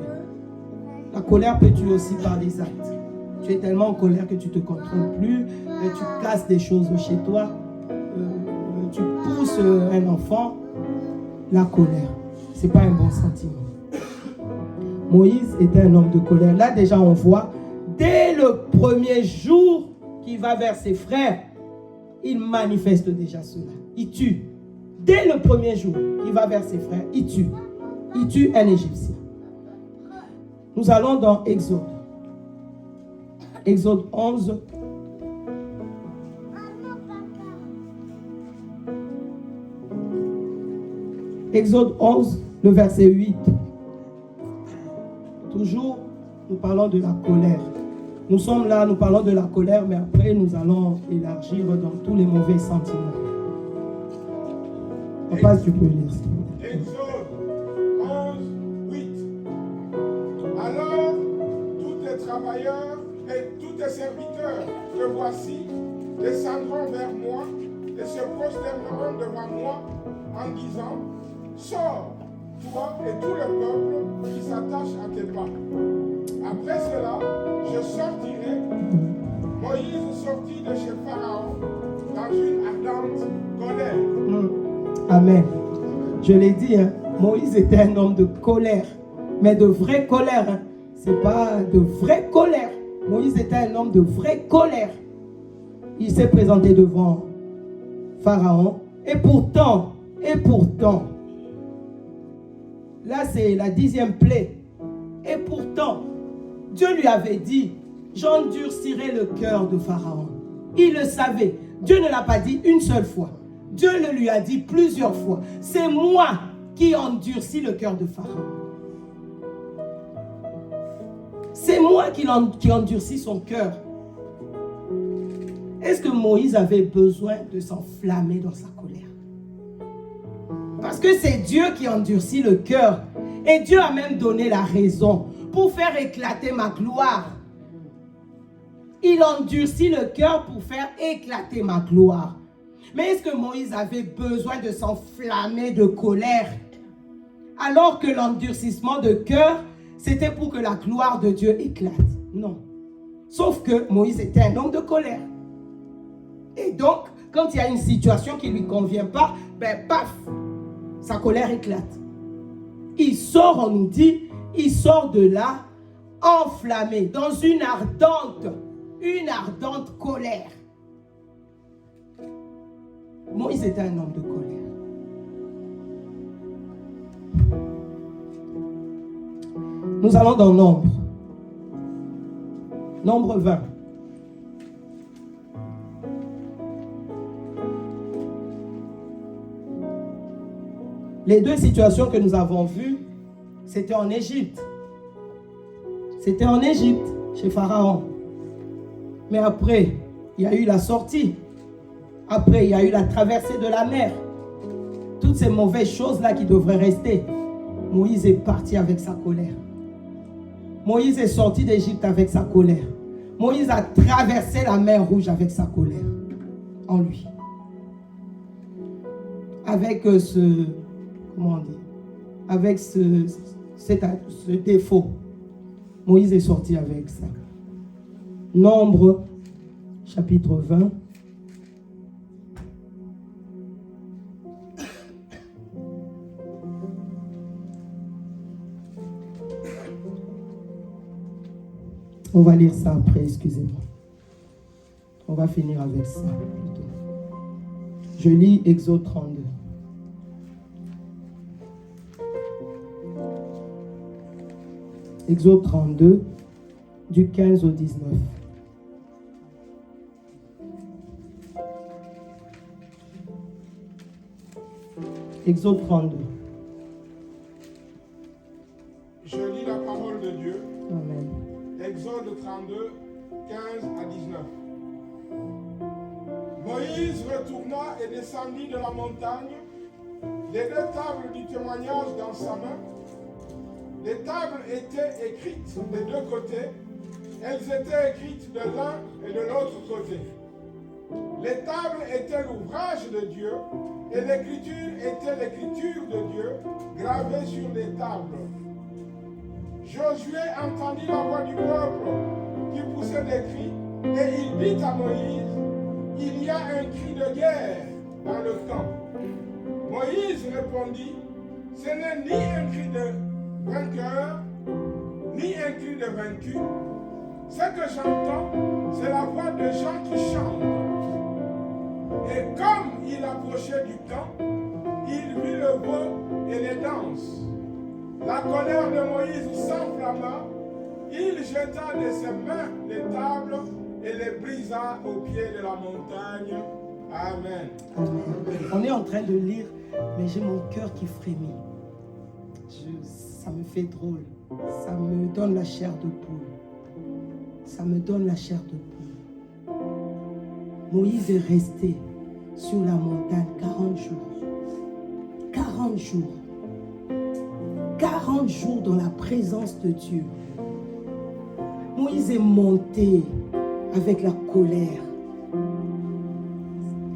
La colère peut tuer aussi par des actes. Tu es tellement en colère que tu ne te contrôles plus, tu casses des choses chez toi, tu pousses un enfant. La colère, ce n'est pas un bon sentiment. Moïse était un homme de colère. Là déjà on voit, dès le premier jour qu'il va vers ses frères, il manifeste déjà cela. Il tue. Dès le premier jour qu'il va vers ses frères, il tue. Il tue un Égyptien. Nous allons dans Exode. Exode 11. Exode 11, le verset 8. Toujours, nous parlons de la colère. Nous sommes là, nous parlons de la colère, mais après, nous allons élargir dans tous les mauvais sentiments. Papa, tu peux lire. Exode 11, 8. Alors, tous tes travailleurs et tous tes serviteurs que voici descendront vers moi et se prosterneront devant moi en disant: sors, toi et tout le peuple qui s'attache à tes pas. Après cela, je sortirai. Moïse sortit de chez Pharaon dans une ardente colère. Amen. Je l'ai dit, hein, Moïse était un homme de colère, mais de vraie colère. Hein. Ce n'est pas de vraie colère. Moïse était un homme de vraie colère. Il s'est présenté devant Pharaon. Et pourtant, là c'est la 10e plaie. Et pourtant, Dieu lui avait dit: j'endurcirai le cœur de Pharaon. Il le savait. Dieu ne l'a pas dit une seule fois. Dieu le lui a dit plusieurs fois. C'est moi qui endurcis le cœur de Pharaon. C'est moi qui endurcis son cœur. Est-ce que Moïse avait besoin de s'enflammer dans sa colère? Parce que c'est Dieu qui endurcit le cœur. Et Dieu a même donné la raison pour faire éclater ma gloire. Il endurcit le cœur pour faire éclater ma gloire. Mais est-ce que Moïse avait besoin de s'enflammer de colère? Alors que l'endurcissement de cœur, c'était pour que la gloire de Dieu éclate. Non. Sauf que Moïse était un homme de colère. Et donc, quand il y a une situation qui ne lui convient pas, ben paf, sa colère éclate. Il sort, on nous dit, il sort de là enflammé, dans une ardente colère. Moïse était un homme de colère. Nous allons dans Nombre. Nombre 20. Les deux situations que nous avons vues, c'était en Égypte. C'était en Égypte, chez Pharaon. Mais après, il y a eu la sortie. Après, il y a eu la traversée de la mer. Toutes ces mauvaises choses-là qui devraient rester. Moïse est parti avec sa colère. Moïse est sorti d'Égypte avec sa colère. Moïse a traversé la mer Rouge avec sa colère en lui. Avec avec ce défaut. Moïse est sorti avec ça. Nombre, chapitre 20. On va lire ça après, excusez-moi. On va finir avec ça plutôt. Je lis Exode 32. Exode 32, du 15 au 19. Exode 32. Je lis la parole de Dieu. Amen. Exode 32, 15 à 19. Moïse retourna et descendit de la montagne, les deux tables du témoignage dans sa main. Les tables étaient écrites des deux côtés. Elles étaient écrites de l'un et de l'autre côté. Les tables étaient l'ouvrage de Dieu et l'écriture était l'écriture de Dieu gravée sur les tables. Josué entendit la voix du peuple qui poussait des cris et il dit à Moïse, il y a un cri de guerre dans le camp. Moïse répondit, ce n'est ni un cri de vainqueur, ni un cri de vaincu. Ce que j'entends, c'est la voix de gens qui chantent. Et comme il approchait du camp, il vit le veau et les danses. La colère de Moïse s'enflamma, il jeta de ses mains les tables et les brisa au pied de la montagne. Amen. Amen. On est en train de lire, mais j'ai mon cœur qui frémit. Ça me fait drôle. Ça me donne la chair de poule. Ça me donne la chair de poule. Moïse est resté sur la montagne 40 jours. 40 jours. 40 jours dans la présence de Dieu. Moïse est monté avec la colère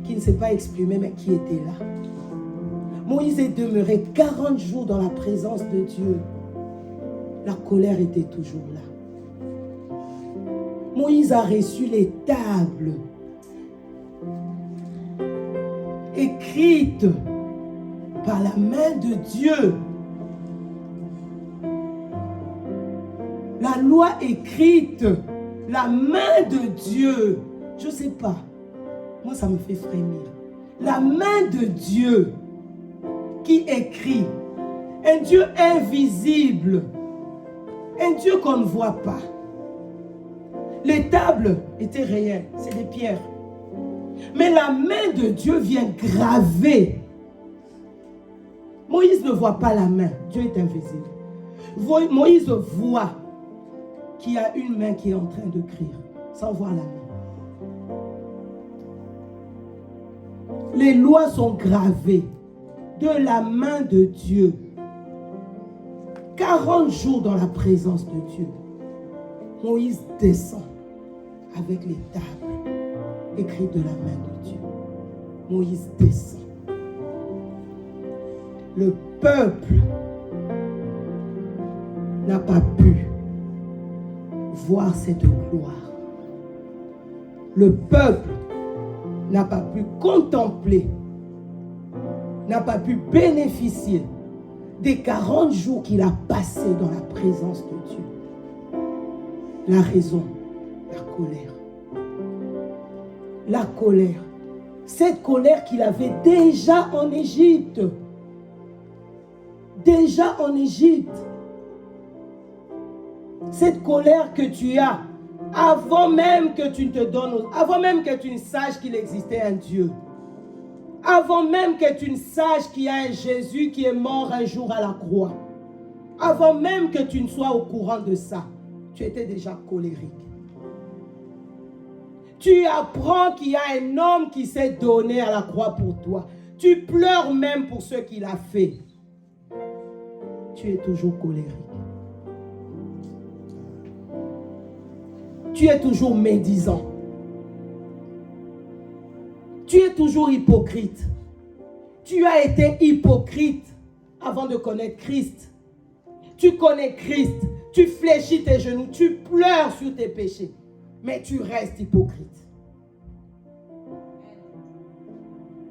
qui ne s'est pas exprimée mais qui était là. Moïse est demeuré 40 jours dans la présence de Dieu. La colère était toujours là. Moïse a reçu les tables écrites par la main de Dieu. La loi écrite, la main de Dieu. Je ne sais pas. Moi, ça me fait frémir. La main de Dieu qui écrit. Un Dieu invisible. Un Dieu qu'on ne voit pas. Les tables étaient réelles. C'est des pierres. Mais la main de Dieu vient graver. Moïse ne voit pas la main. Dieu est invisible. Moïse voit qu'il y a une main qui est en train d'écrire, sans voir la main. Les lois sont gravées de la main de Dieu. 40 jours dans la présence de Dieu. Moïse descend avec les tables écrites de la main de Dieu. Moïse descend. Le peuple n'a pas pu voir cette gloire. Le peuple n'a pas pu contempler, n'a pas pu bénéficier des 40 jours qu'il a passés dans la présence de Dieu. La raison, la colère. La colère. Cette colère qu'il avait déjà en Égypte. Déjà en Égypte. Cette colère que tu as avant même que tu ne te donnes, avant même que tu ne saches qu'il existait un Dieu, avant même que tu ne saches qu'il y a un Jésus qui est mort un jour à la croix, avant même que tu ne sois au courant de ça, tu étais déjà colérique. Tu apprends qu'il y a un homme qui s'est donné à la croix pour toi. Tu pleures même pour ce qu'il a fait. Tu es toujours colérique. Tu es toujours médisant. Tu es toujours hypocrite. Tu as été hypocrite avant de connaître Christ. Tu connais Christ. Tu fléchis tes genoux. Tu pleures sur tes péchés. Mais tu restes hypocrite.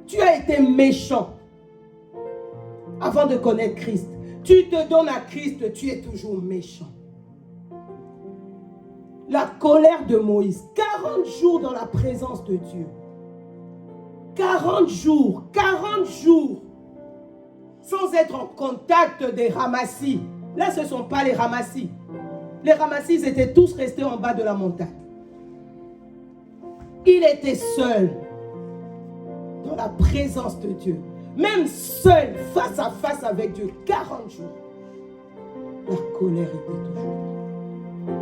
Tu as été méchant avant de connaître Christ. Tu te donnes à Christ. Tu es toujours méchant. La colère de Moïse. 40 jours dans la présence de Dieu. 40 jours. Sans être en contact des ramassis. Là, ce ne sont pas les ramassis. Les ramassis, ils étaient tous restés en bas de la montagne. Il était seul dans la présence de Dieu. Même seul, face à face avec Dieu. 40 jours. La colère était toujours là.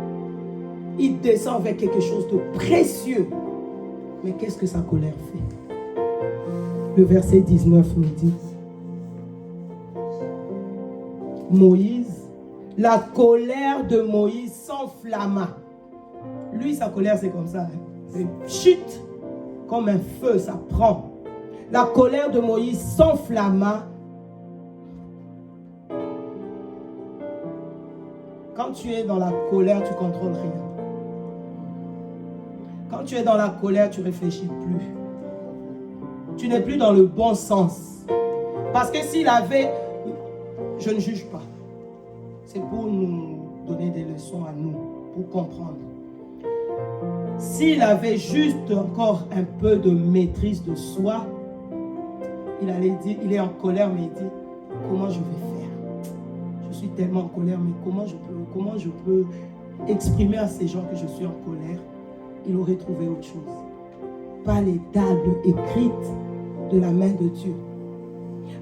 Il descend avec quelque chose de précieux. Mais qu'est-ce que sa colère fait? Le verset 19 nous dit, Moïse, la colère de Moïse s'enflamma. Lui, sa colère, c'est comme ça. C'est chute, comme un feu, ça prend. La colère de Moïse s'enflamma. Quand tu es dans la colère, tu ne contrôles rien. Quand tu es dans la colère, tu ne réfléchis plus. Tu n'es plus dans le bon sens. Parce que s'il avait... Je ne juge pas. C'est pour nous donner des leçons à nous, pour comprendre. S'il avait juste encore un peu de maîtrise de soi, il allait dire, il est en colère, mais il dit, comment je vais faire? Je suis tellement en colère, mais comment je peux exprimer à ces gens que je suis en colère? Il aurait trouvé autre chose. Pas les tables écrites de la main de Dieu.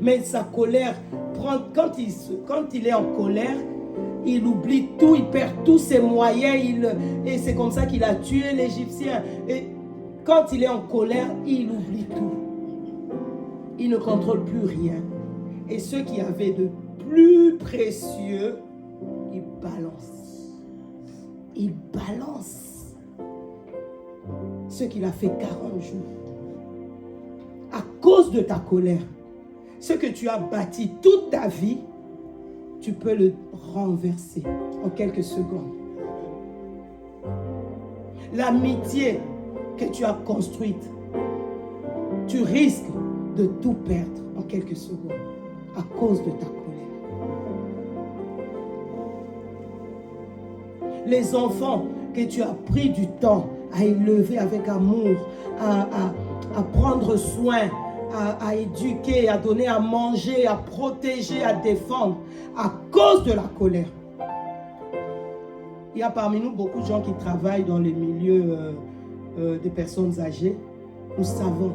Mais sa colère, quand il est en colère, il oublie tout, il perd tous ses moyens, et c'est comme ça qu'il a tué l'Égyptien. Et quand il est en colère, il oublie tout. Il ne contrôle plus rien. Et ce qui avait de plus précieux, il balance. Il balance. Ce qu'il a fait 40 jours. À cause de ta colère, ce que tu as bâti toute ta vie, tu peux le renverser en quelques secondes. L'amitié que tu as construite, tu risques de tout perdre en quelques secondes à cause de ta colère. Les enfants que tu as pris du temps à élever avec amour, à prendre soin, à éduquer, à donner à manger, à protéger, à défendre, à cause de la colère. Il y a parmi nous beaucoup de gens qui travaillent dans les milieux des personnes âgées. Nous savons.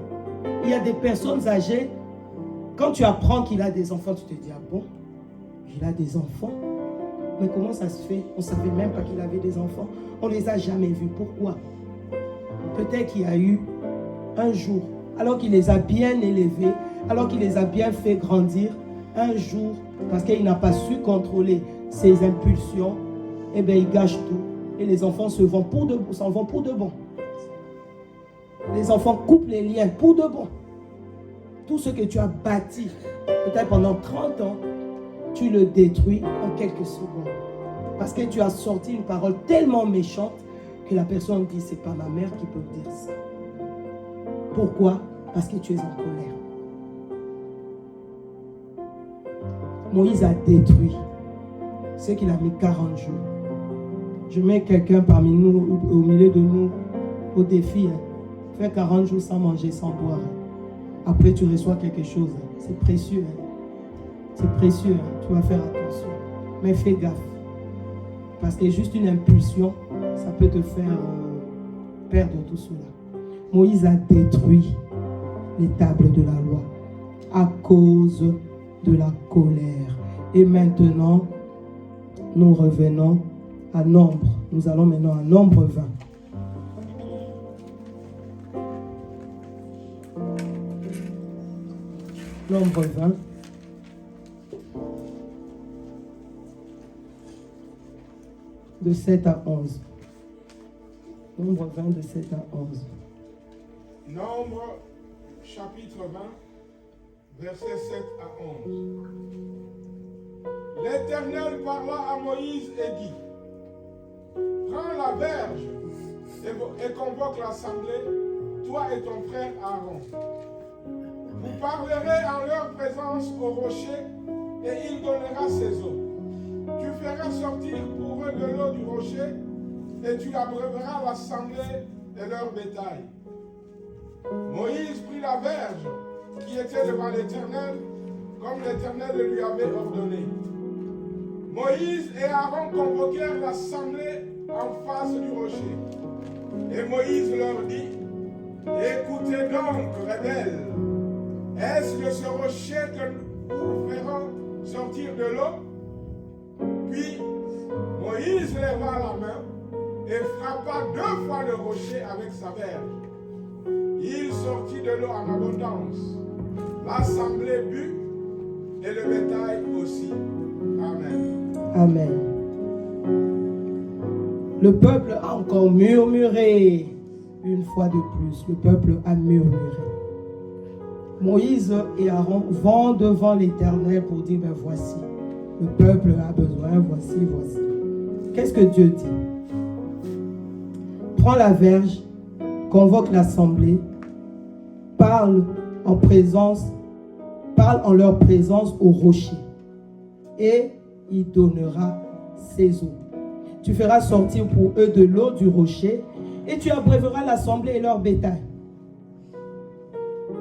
Il y a des personnes âgées, quand tu apprends qu'il a des enfants, tu te dis, ah bon, il a des enfants? Mais comment ça se fait? On ne savait même pas qu'il avait des enfants. On ne les a jamais vus. Pourquoi? Peut-être qu'il y a eu un jour, alors qu'il les a bien élevés, alors qu'il les a bien fait grandir, un jour, parce qu'il n'a pas su contrôler ses impulsions, eh bien, il gâche tout. Et les enfants s'en vont pour de bon. Les enfants coupent les liens pour de bon. Tout ce que tu as bâti, peut-être pendant 30 ans, tu le détruis en quelques secondes. Parce que tu as sorti une parole tellement méchante que la personne dit, c'est pas ma mère qui peut dire ça. Pourquoi? Parce que tu es en colère. Moïse a détruit ce qu'il a mis 40 jours. Je mets quelqu'un parmi nous, au milieu de nous, au défi. Fais 40 jours sans manger, sans boire. Après, tu reçois quelque chose. C'est précieux. C'est précieux. Tu vas faire attention. Mais fais gaffe. Parce que juste une impulsion, ça peut te faire perdre tout cela. Moïse a détruit les tables de la loi à cause de la colère. Et maintenant, nous revenons à Nombre. Nous allons maintenant à Nombre 20. Nombre 20. De 7 à 11. Nombre 20 de 7 à 11. Nombre chapitre 20, versets 7 à 11. L'Éternel parla à Moïse et dit, prends la verge et convoque l'assemblée, toi et ton frère Aaron. Vous parlerez en leur présence au rocher et il donnera ses eaux. Tu feras sortir pour eux de l'eau du rocher et tu abreuveras l'assemblée et leur bétail. Moïse prit la verge qui était devant l'Éternel, comme l'Éternel le lui avait ordonné. Moïse et Aaron convoquèrent l'assemblée en face du rocher. Et Moïse leur dit, écoutez donc, rebelles, est-ce de ce rocher que nous ferons sortir de l'eau? Puis Moïse leva la main et frappa 2 fois le rocher avec sa verge. Il sortit de l'eau en abondance. L'assemblée but et le bétail aussi. Amen. Amen. Le peuple a encore murmuré. Une fois de plus, le peuple a murmuré. Moïse et Aaron vont devant l'Éternel pour dire, ben voici, le peuple a besoin, voici. Qu'est-ce que Dieu dit? Prends la verge, convoque l'assemblée, parle en leur présence au rocher, et il donnera ses eaux. Tu feras sortir pour eux de l'eau du rocher, et tu abreuveras l'assemblée et leur bétail.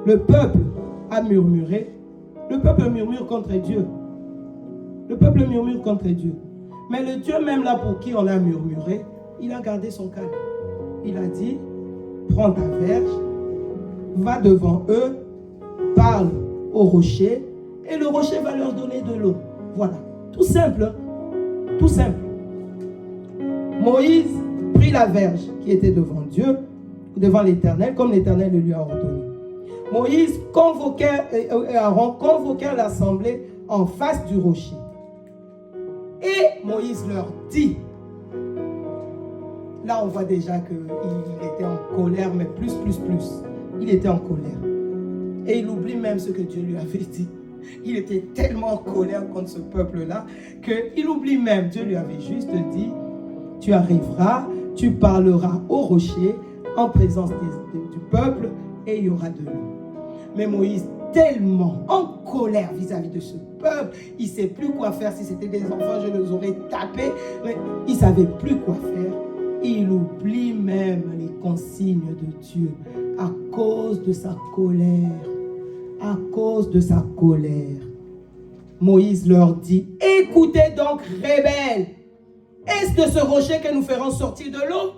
Le peuple a murmuré. Le peuple murmure contre Dieu. Le peuple murmure contre Dieu. Mais le Dieu même là pour qui on a murmuré, il a gardé son calme. Il a dit, prends ta verge, va devant eux, parle au rocher, et le rocher va leur donner de l'eau. Voilà. Tout simple. Tout simple. Moïse prit la verge qui était devant Dieu, devant l'Éternel, comme l'Éternel le lui a ordonné. Moïse et Aaron convoquèrent l'assemblée en face du rocher. Et Moïse leur dit, là on voit déjà qu'il était en colère, mais plus. Il était en colère. Et il oublie même ce que Dieu lui avait dit. Il était tellement en colère contre ce peuple-là qu'il oublie même. Dieu lui avait juste dit, tu arriveras, tu parleras au rocher en présence du peuple et il y aura de l'eau. Mais Moïse, tellement en colère vis-à-vis de ce peuple, il ne sait plus quoi faire. Si c'était des enfants, je les aurais tapés. Mais il ne savait plus quoi faire. Il oublie même les consignes de Dieu à cause de sa colère. À cause de sa colère. Moïse leur dit, écoutez donc, rebelles, est-ce de ce rocher que nous ferons sortir de l'eau?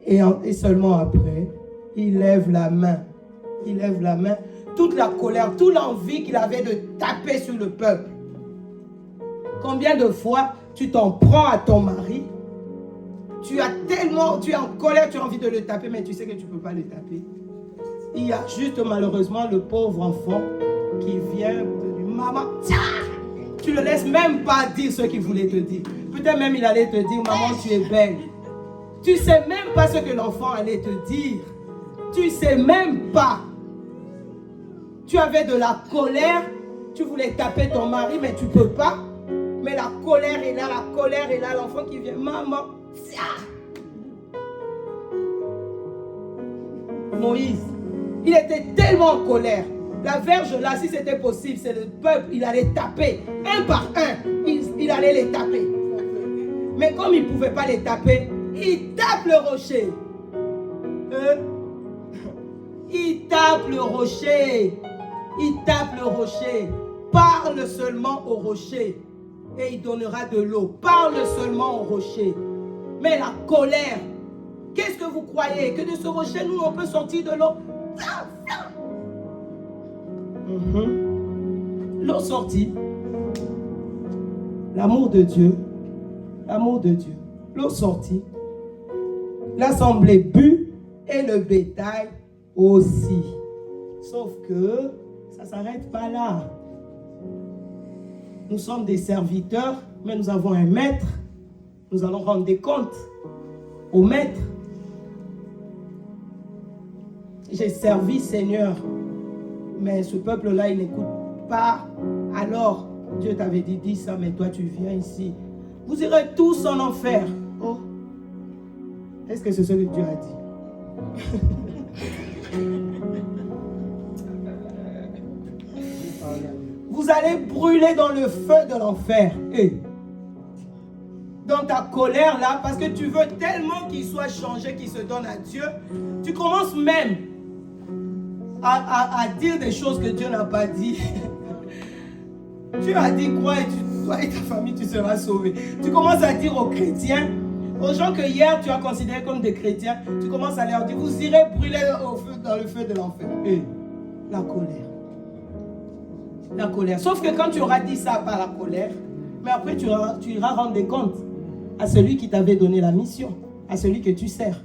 Et seulement après, il lève la main. Il lève la main. Toute la colère, toute l'envie qu'il avait de taper sur le peuple. Combien de fois tu t'en prends à ton mari? Tu es en colère, tu as envie de le taper, mais tu sais que tu ne peux pas le taper. Il y a juste malheureusement le pauvre enfant qui vient te dire, maman, tiens! Tu ne le laisses même pas dire ce qu'il voulait te dire. Peut-être même il allait te dire, maman, tu es belle. Tu ne sais même pas ce que l'enfant allait te dire. Tu ne sais même pas. Tu avais de la colère. Tu voulais taper ton mari, mais tu ne peux pas. Mais la colère est là, l'enfant qui vient, maman, tiens! Moïse, il était tellement en colère. La verge là, si c'était possible, c'est le peuple, il allait taper. Un par un, il allait les taper. Mais comme il ne pouvait pas les taper, il tape le rocher. Il tape le rocher. Il tape le rocher. Parle seulement au rocher. Et il donnera de l'eau. Parle seulement au rocher. Mais la colère, qu'est-ce que vous croyez? Que de ce rocher, nous, on peut sortir de l'eau? L'eau sortie. L'amour de Dieu. L'amour de Dieu. L'eau sortie. L'assemblée but et le bétail aussi. Sauf que ça ne s'arrête pas là. Nous sommes des serviteurs, mais nous avons un maître. Nous allons rendre des comptes au maître. J'ai servi, Seigneur, mais ce peuple-là, il n'écoute pas. Alors, Dieu t'avait dit, dis ça, mais toi, tu viens ici. Vous irez tous en enfer. Oh, est-ce que c'est ce que Dieu a dit? Vous allez brûler dans le feu de l'enfer. dans ta colère là, parce que tu veux tellement qu'il soit changé, qu'il se donne à Dieu, tu commences même à dire des choses que Dieu n'a pas dit. Dieu a dit quoi et toi et ta famille, tu seras sauvé. Tu commences à dire aux chrétiens, aux gens que hier tu as considérés comme des chrétiens, tu commences à leur dire, vous irez brûler dans le feu de l'enfer. Et la colère. La colère. Sauf que quand tu auras dit ça par la colère, mais après tu iras rendre des comptes à celui qui t'avait donné la mission, à celui que tu sers.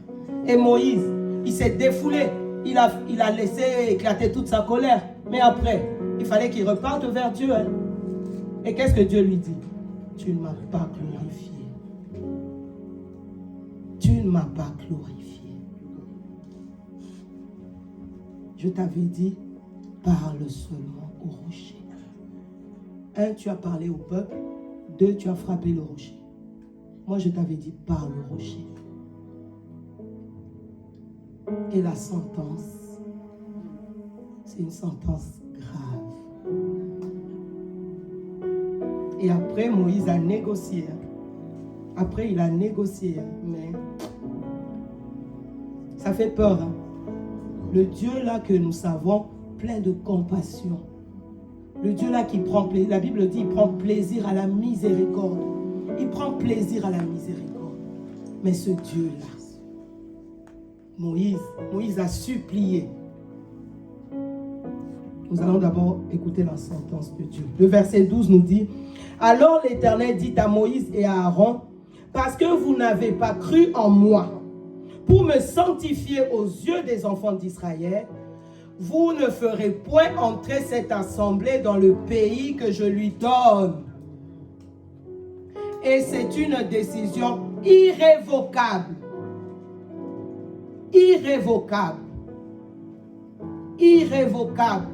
Et Moïse, il s'est défoulé, il a laissé éclater toute sa colère. Mais après, il fallait qu'il reparte vers Dieu. Hein. Et qu'est-ce que Dieu lui dit? Tu ne m'as pas glorifié. Tu ne m'as pas glorifié. Je t'avais dit, parle seulement au rocher. 1, tu as parlé au peuple. 2, tu as frappé le rocher. Moi, je t'avais dit, parle au rocher. Et la sentence, c'est une sentence grave. Et après, Moïse a négocié. Après, il a négocié. Mais ça fait peur. Hein? Le Dieu là que nous savons, plein de compassion. Le Dieu là qui prend plaisir, la Bible dit, il prend plaisir à la miséricorde. Il prend plaisir à la miséricorde. Mais ce Dieu-là, Moïse a supplié. Nous allons d'abord écouter la sentence de Dieu. Le verset 12 nous dit, alors l'Éternel dit à Moïse et à Aaron, parce que vous n'avez pas cru en moi, pour me sanctifier aux yeux des enfants d'Israël, vous ne ferez point entrer cette assemblée dans le pays que je lui donne. Et c'est une décision irrévocable. Irrévocable. Irrévocable.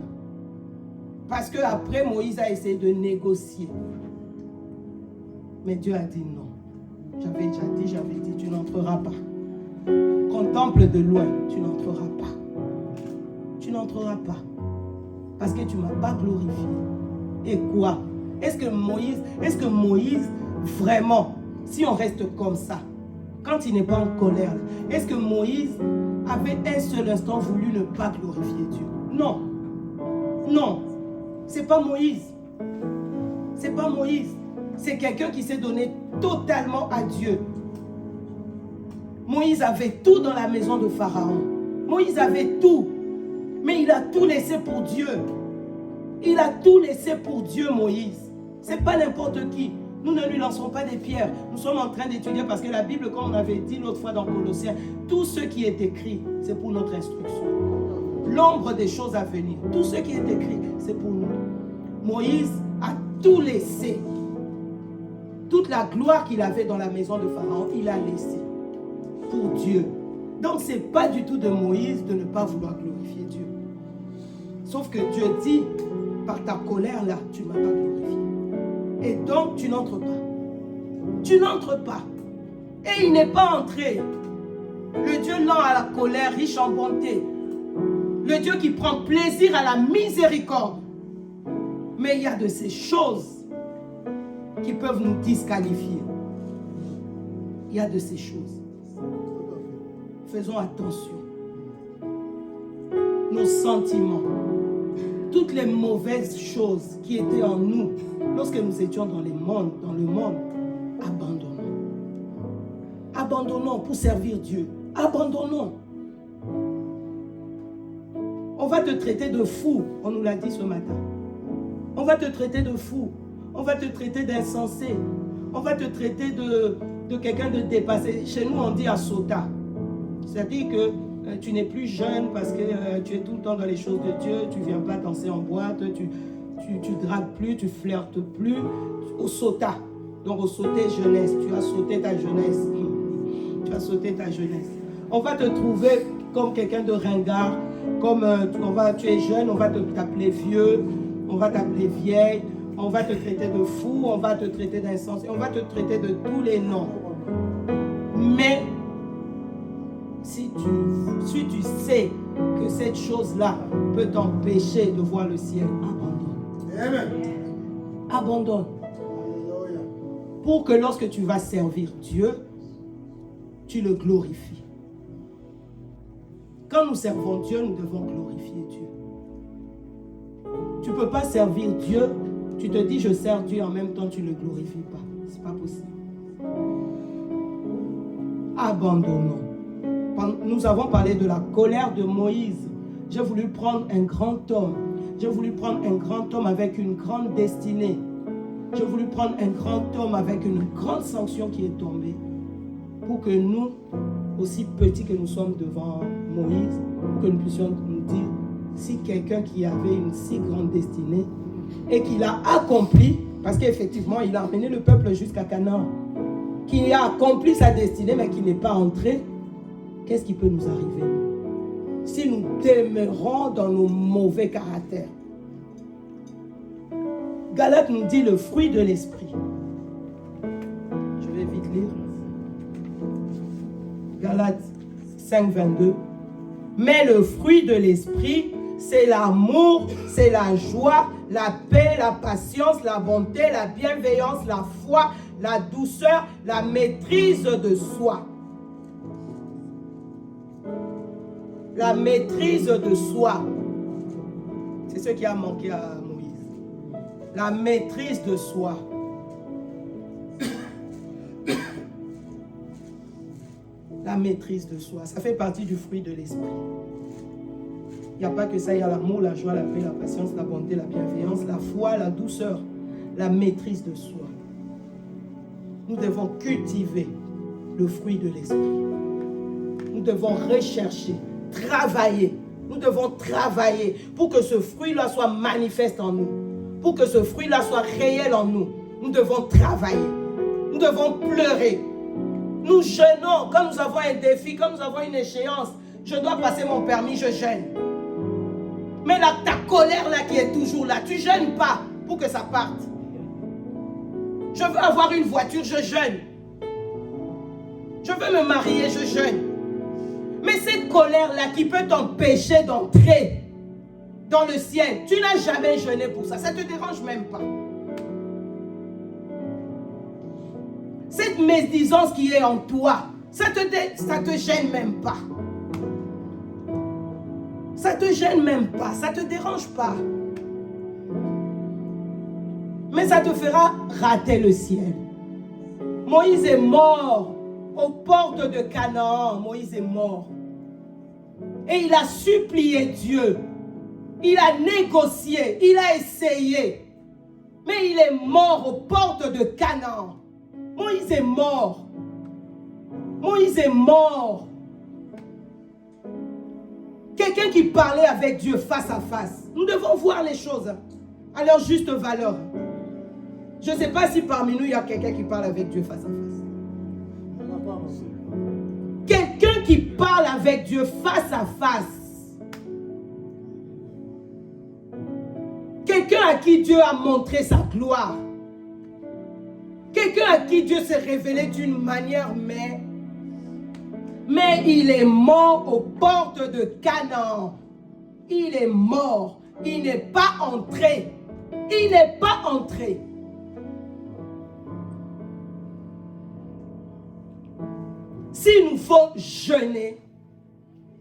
Parce que après Moïse a essayé de négocier. Mais Dieu a dit non. J'avais dit, tu n'entreras pas. Contemple de loin, tu n'entreras pas. Tu n'entreras pas. Parce que tu ne m'as pas glorifié. Et quoi? Est-ce que Moïse, vraiment, si on reste comme ça, quand il n'est pas en colère, est-ce que Moïse avait un seul instant voulu ne pas glorifier Dieu? Non. Non. C'est pas Moïse. C'est pas Moïse. C'est quelqu'un qui s'est donné totalement à Dieu. Moïse avait tout dans la maison de Pharaon. Moïse avait tout. Mais il a tout laissé pour Dieu. Il a tout laissé pour Dieu, Moïse. C'est pas n'importe qui. Nous ne lui lançons pas des pierres. Nous sommes en train d'étudier parce que la Bible, comme on avait dit l'autre fois dans Colossiens, tout ce qui est écrit, c'est pour notre instruction. L'ombre des choses à venir. Tout ce qui est écrit, c'est pour nous. Moïse a tout laissé. Toute la gloire qu'il avait dans la maison de Pharaon, il a laissé pour Dieu. Donc, ce n'est pas du tout de Moïse de ne pas vouloir glorifier Dieu. Sauf que Dieu dit, par ta colère là, tu ne m'as pas glorifié. Et donc, tu n'entres pas. Tu n'entres pas. Et il n'est pas entré. Le Dieu lent à la colère, riche en bonté. Le Dieu qui prend plaisir à la miséricorde. Mais il y a de ces choses qui peuvent nous disqualifier. Il y a de ces choses. Faisons attention. Nos sentiments, toutes les mauvaises choses qui étaient en nous lorsque nous étions dans le monde, abandonnons. Abandonnons pour servir Dieu. Abandonnons. On va te traiter de fou, on nous l'a dit ce matin. On va te traiter de fou. On va te traiter d'insensé. On va te traiter de quelqu'un de dépassé. Chez nous, on dit asota. C'est-à-dire que tu n'es plus jeune parce que tu es tout le temps dans les choses de Dieu. Tu ne viens pas danser en boîte. Tu dragues plus, tu flirtes plus. Au sota. Donc au sauté jeunesse. Tu as sauté ta jeunesse. Tu as sauté ta jeunesse. On va te trouver comme quelqu'un de ringard. Comme tu es jeune, on va t'appeler vieux. On va t'appeler vieille. On va te traiter de fou, on va te traiter d'insensé, on va te traiter de tous les noms. Mais, si tu sais que cette chose-là peut t'empêcher de voir le ciel, abandonne. Amen. Abandonne. pour que lorsque tu vas servir Dieu, tu le glorifies. Quand nous servons Dieu, nous devons glorifier Dieu. Tu ne peux pas servir Dieu, tu te dis je sers Dieu en même temps tu ne le glorifies pas. Ce n'est pas possible. Abandonnons. Nous avons parlé de la colère de Moïse. J'ai voulu prendre un grand homme. J'ai voulu prendre un grand homme avec une grande destinée. J'ai voulu prendre un grand homme avec une grande sanction qui est tombée. Pour que nous, aussi petits que nous sommes devant Moïse, pour que nous puissions nous dire, si quelqu'un qui avait une si grande destinée et qu'il a accompli, parce qu'effectivement, il a amené le peuple jusqu'à Canaan, qui a accompli sa destinée, mais qui n'est pas entré, qu'est-ce qui peut nous arriver? Si nous demeurons dans nos mauvais caractères. Galates nous dit le fruit de l'esprit. Je vais vite lire. Galates 5, 22. Mais le fruit de l'esprit, c'est l'amour, c'est la joie, la paix, la patience, la bonté, la bienveillance, la foi, la douceur, la maîtrise de soi. La maîtrise de soi. C'est ce qui a manqué à Moïse. La maîtrise de soi. La maîtrise de soi. Ça fait partie du fruit de l'esprit. Il n'y a pas que ça, il y a l'amour, la joie, la paix, la patience, la bonté, la bienveillance, la foi, la douceur, la maîtrise de soi. Nous devons cultiver le fruit de l'esprit. Nous devons rechercher, travailler. Nous devons travailler pour que ce fruit-là soit manifeste en nous. Pour que ce fruit-là soit réel en nous. Nous devons travailler. Nous devons pleurer. Nous jeûnons. Quand nous avons un défi, quand nous avons une échéance, je dois passer mon permis, je jeûne. Mais là, ta colère là qui est toujours là, tu ne jeûnes pas pour que ça parte. Je veux avoir une voiture, je jeûne. Je veux me marier, je jeûne. Mais cette colère-là qui peut t'empêcher d'entrer dans le ciel, tu n'as jamais jeûné pour ça. Ça ne te dérange même pas. Cette médisance qui est en toi, ça te gêne même pas. Ça te gêne même pas, ça te dérange pas. Mais ça te fera rater le ciel. Moïse est mort aux portes de Canaan. Moïse est mort. Et il a supplié Dieu. Il a négocié, il a essayé. Mais il est mort aux portes de Canaan. Moïse est mort. Moïse est mort. Quelqu'un qui parlait avec Dieu face à face. Nous devons voir les choses à leur juste valeur. Je ne sais pas si parmi nous, il y a quelqu'un qui parle avec Dieu face à face. Quelqu'un qui parle avec Dieu face à face. Quelqu'un à qui Dieu a montré sa gloire. Quelqu'un à qui Dieu s'est révélé d'une manière, mais il est mort aux portes de Canaan. Il est mort. Il n'est pas entré. Il n'est pas entré. S'il nous faut jeûner,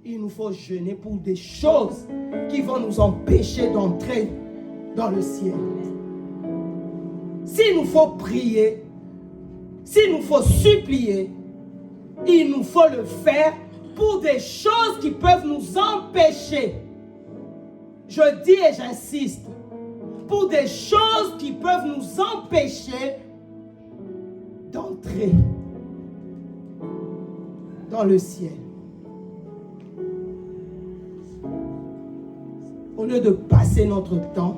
il nous faut jeûner pour des choses qui vont nous empêcher d'entrer dans le ciel. S'il nous faut prier, s'il nous faut supplier, il nous faut le faire pour des choses qui peuvent nous empêcher. Je dis et j'insiste, pour des choses qui peuvent nous empêcher d'entrer dans le ciel. Au lieu de passer notre temps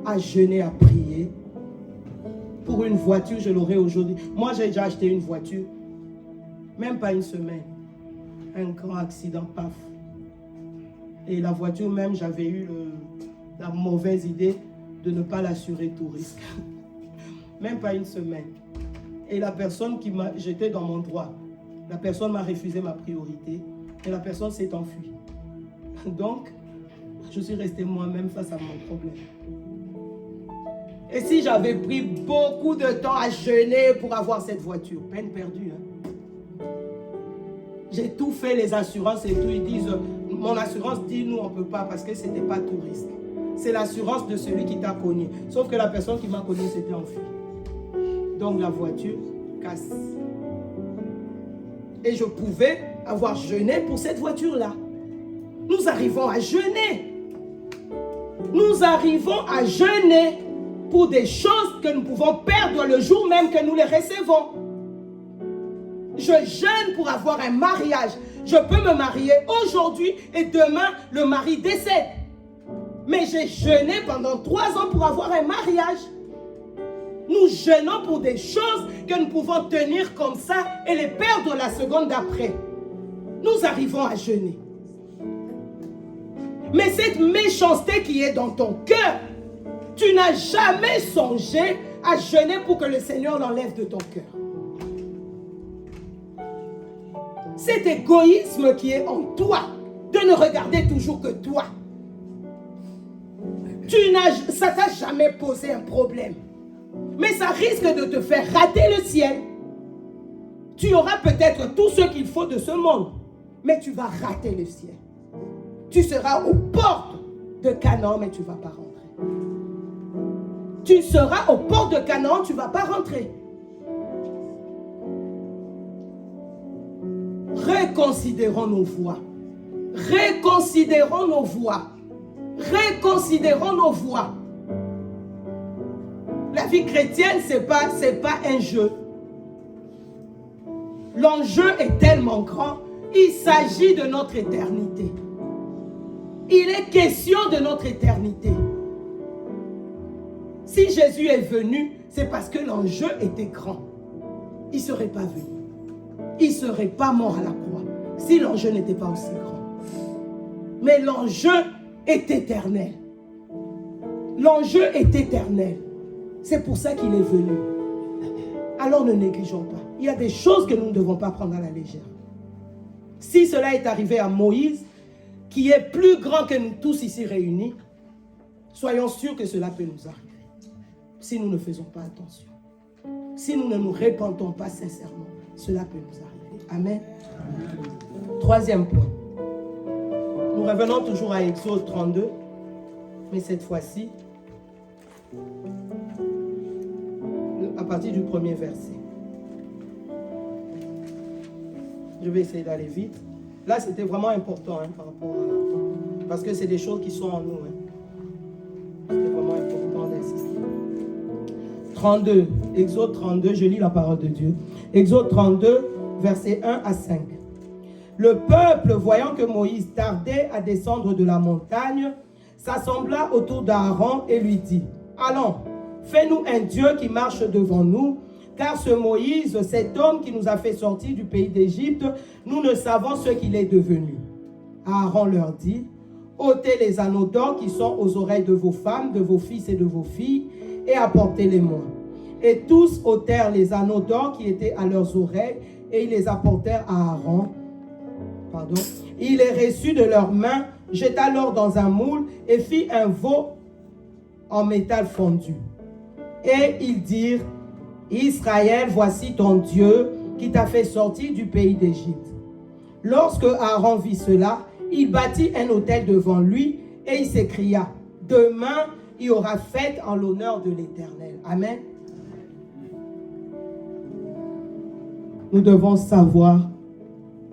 à jeûner, à prier, pour une voiture, je l'aurai aujourd'hui. Moi, j'ai déjà acheté une voiture, même pas une semaine. Un grand accident, paf. Et la voiture même, j'avais eu la mauvaise idée de ne pas l'assurer tout risque. Même pas une semaine. Et la personne qui m'a... J'étais dans mon droit. La personne m'a refusé ma priorité. Et la personne s'est enfuie. Donc, je suis resté moi-même face à mon problème. Et si j'avais pris beaucoup de temps à jeûner pour avoir cette voiture, peine perdue. Hein? J'ai tout fait, les assurances et tout. Ils disent, mon assurance dit, nous, on ne peut pas parce que ce n'était pas tout risque. C'est l'assurance de celui qui t'a connu. Sauf que la personne qui m'a connu s'était enfuie. Donc la voiture casse. Et je pouvais avoir jeûné pour cette voiture-là. Nous arrivons à jeûner. Nous arrivons à jeûner pour des choses que nous pouvons perdre le jour même que nous les recevons. Je jeûne pour avoir un mariage. Je peux me marier aujourd'hui et demain, le mari décède. Mais j'ai jeûné pendant 3 ans pour avoir un mariage. Nous jeûnons pour des choses que nous pouvons tenir comme ça et les perdre la seconde d'après. Nous arrivons à jeûner. Mais cette méchanceté qui est dans ton cœur, tu n'as jamais songé à jeûner pour que le Seigneur l'enlève de ton cœur. Cet égoïsme qui est en toi, de ne regarder toujours que toi. Ça ne t'a jamais posé un problème. Mais ça risque de te faire rater le ciel. Tu auras peut-être tout ce qu'il faut de ce monde, mais tu vas rater le ciel. Tu seras aux portes de Canaan, mais tu ne vas pas rentrer. Tu seras aux portes de Canaan, tu ne vas pas rentrer. Reconsidérons nos voies. Reconsidérons nos voies. Reconsidérons nos voies. La vie chrétienne, ce n'est pas un jeu. L'enjeu est tellement grand. Il s'agit de notre éternité. Il est question de notre éternité. Si Jésus est venu, c'est parce que l'enjeu était grand. Il ne serait pas venu. Il ne serait pas mort à la croix si l'enjeu n'était pas aussi grand. Mais l'enjeu est éternel. L'enjeu est éternel. C'est pour ça qu'il est venu. Alors ne négligeons pas. Il y a des choses que nous ne devons pas prendre à la légère. Si cela est arrivé à Moïse, qui est plus grand que nous tous ici réunis, soyons sûrs que cela peut nous arriver. Si nous ne faisons pas attention. Si nous ne nous répentons pas sincèrement, cela peut nous arriver. Amen. Amen. 3e point. Nous revenons toujours à Exode 32, mais cette fois-ci, à partir du 1er verset. Je vais essayer d'aller vite. Là, c'était vraiment important par rapport à... Parce que c'est des choses qui sont en nous. C'était vraiment important d'insister. 32, Exode 32, je lis la parole de Dieu. Exode 32, versets 1 à 5. Le peuple, voyant que Moïse tardait à descendre de la montagne, s'assembla autour d'Aaron et lui dit, « Allons, fais-nous un Dieu qui marche devant nous, car ce Moïse, cet homme qui nous a fait sortir du pays d'Égypte, nous ne savons ce qu'il est devenu. » Aaron leur dit, « ôtez les anneaux d'or qui sont aux oreilles de vos femmes, de vos fils et de vos filles, et apportez-les-moi. » Et tous ôtèrent les anneaux d'or qui étaient à leurs oreilles, et ils les apportèrent à Aaron. Il les reçut de leurs mains, jeta l'or dans un moule, et fit un veau en métal fondu. Et ils dirent, « Israël, voici ton Dieu qui t'a fait sortir du pays d'Égypte. » Lorsque Aaron vit cela, il bâtit un autel devant lui et il s'écria, « Demain, il y aura fête en l'honneur de l'Éternel. » Amen. Nous devons savoir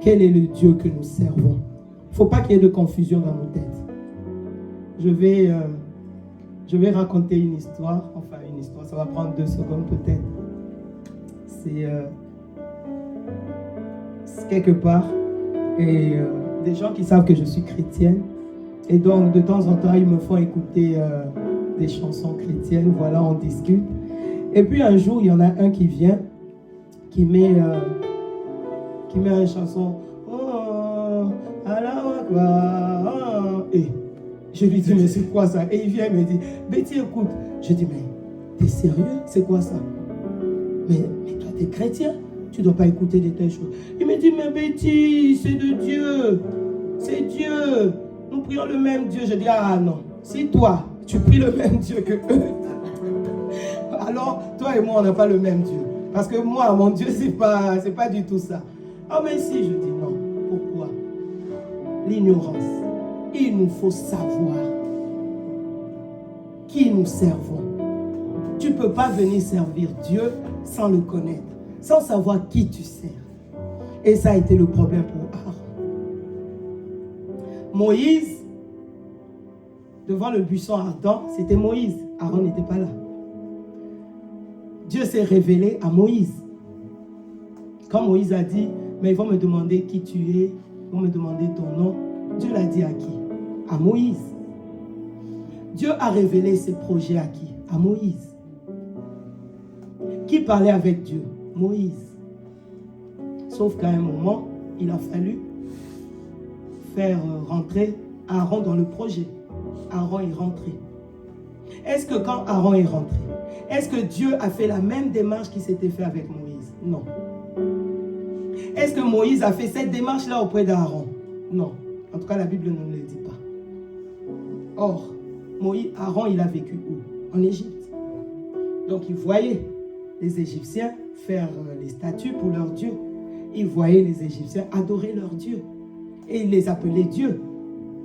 quel est le Dieu que nous servons. Il ne faut pas qu'il y ait de confusion dans nos têtes. Je vais raconter une histoire. Enfin, une histoire, ça va prendre 2 secondes peut-être. C'est quelque part. Et des gens qui savent que je suis chrétienne. Et donc, de temps en temps, ils me font écouter des chansons chrétiennes. Voilà, on discute. Et puis, un jour, il y en a un qui vient, qui met une chanson. Oh, et je lui dis, mais c'est quoi ça? Et il vient et me dit, Betty, écoute. Je dis, mais t'es sérieux? C'est quoi ça? Mais toi, t'es chrétien? Tu ne dois pas écouter de telles choses. Il me dit, mais Betty, c'est de Dieu. C'est Dieu. Nous prions le même Dieu. Je dis, ah non. Si toi, tu pries le même Dieu que eux, alors toi et moi, on n'a pas le même Dieu. Parce que moi, mon Dieu, c'est pas du tout ça. Ah, mais si, je dis non. Pourquoi? L'ignorance. Il nous faut savoir qui nous servons. Tu ne peux pas venir servir Dieu sans le connaître, sans savoir qui tu sers. Et ça a été le problème pour Aaron. Moïse, devant le buisson ardent, c'était Moïse. Aaron n'était pas là. Dieu s'est révélé à Moïse. Quand Moïse a dit, mais ils vont me demander qui tu es, ils vont me demander ton nom, Dieu l'a dit à qui? À Moïse. Dieu a révélé ses projets à qui? À Moïse. Qui parlait avec Dieu? Moïse. Sauf qu'à un moment, il a fallu faire rentrer Aaron dans le projet. Aaron est rentré. Est-ce que quand Aaron est rentré, est-ce que Dieu a fait la même démarche qu'il s'était fait avec Moïse? Non. Est-ce que Moïse a fait cette démarche-là auprès d'Aaron? Non. En tout cas, la Bible ne le dit pas. Or, Aaron, il a vécu où? En Égypte. Donc, il voyait les Égyptiens faire les statues pour leur Dieu. Il voyait les Égyptiens adorer leur Dieu. Et il les appelait Dieu.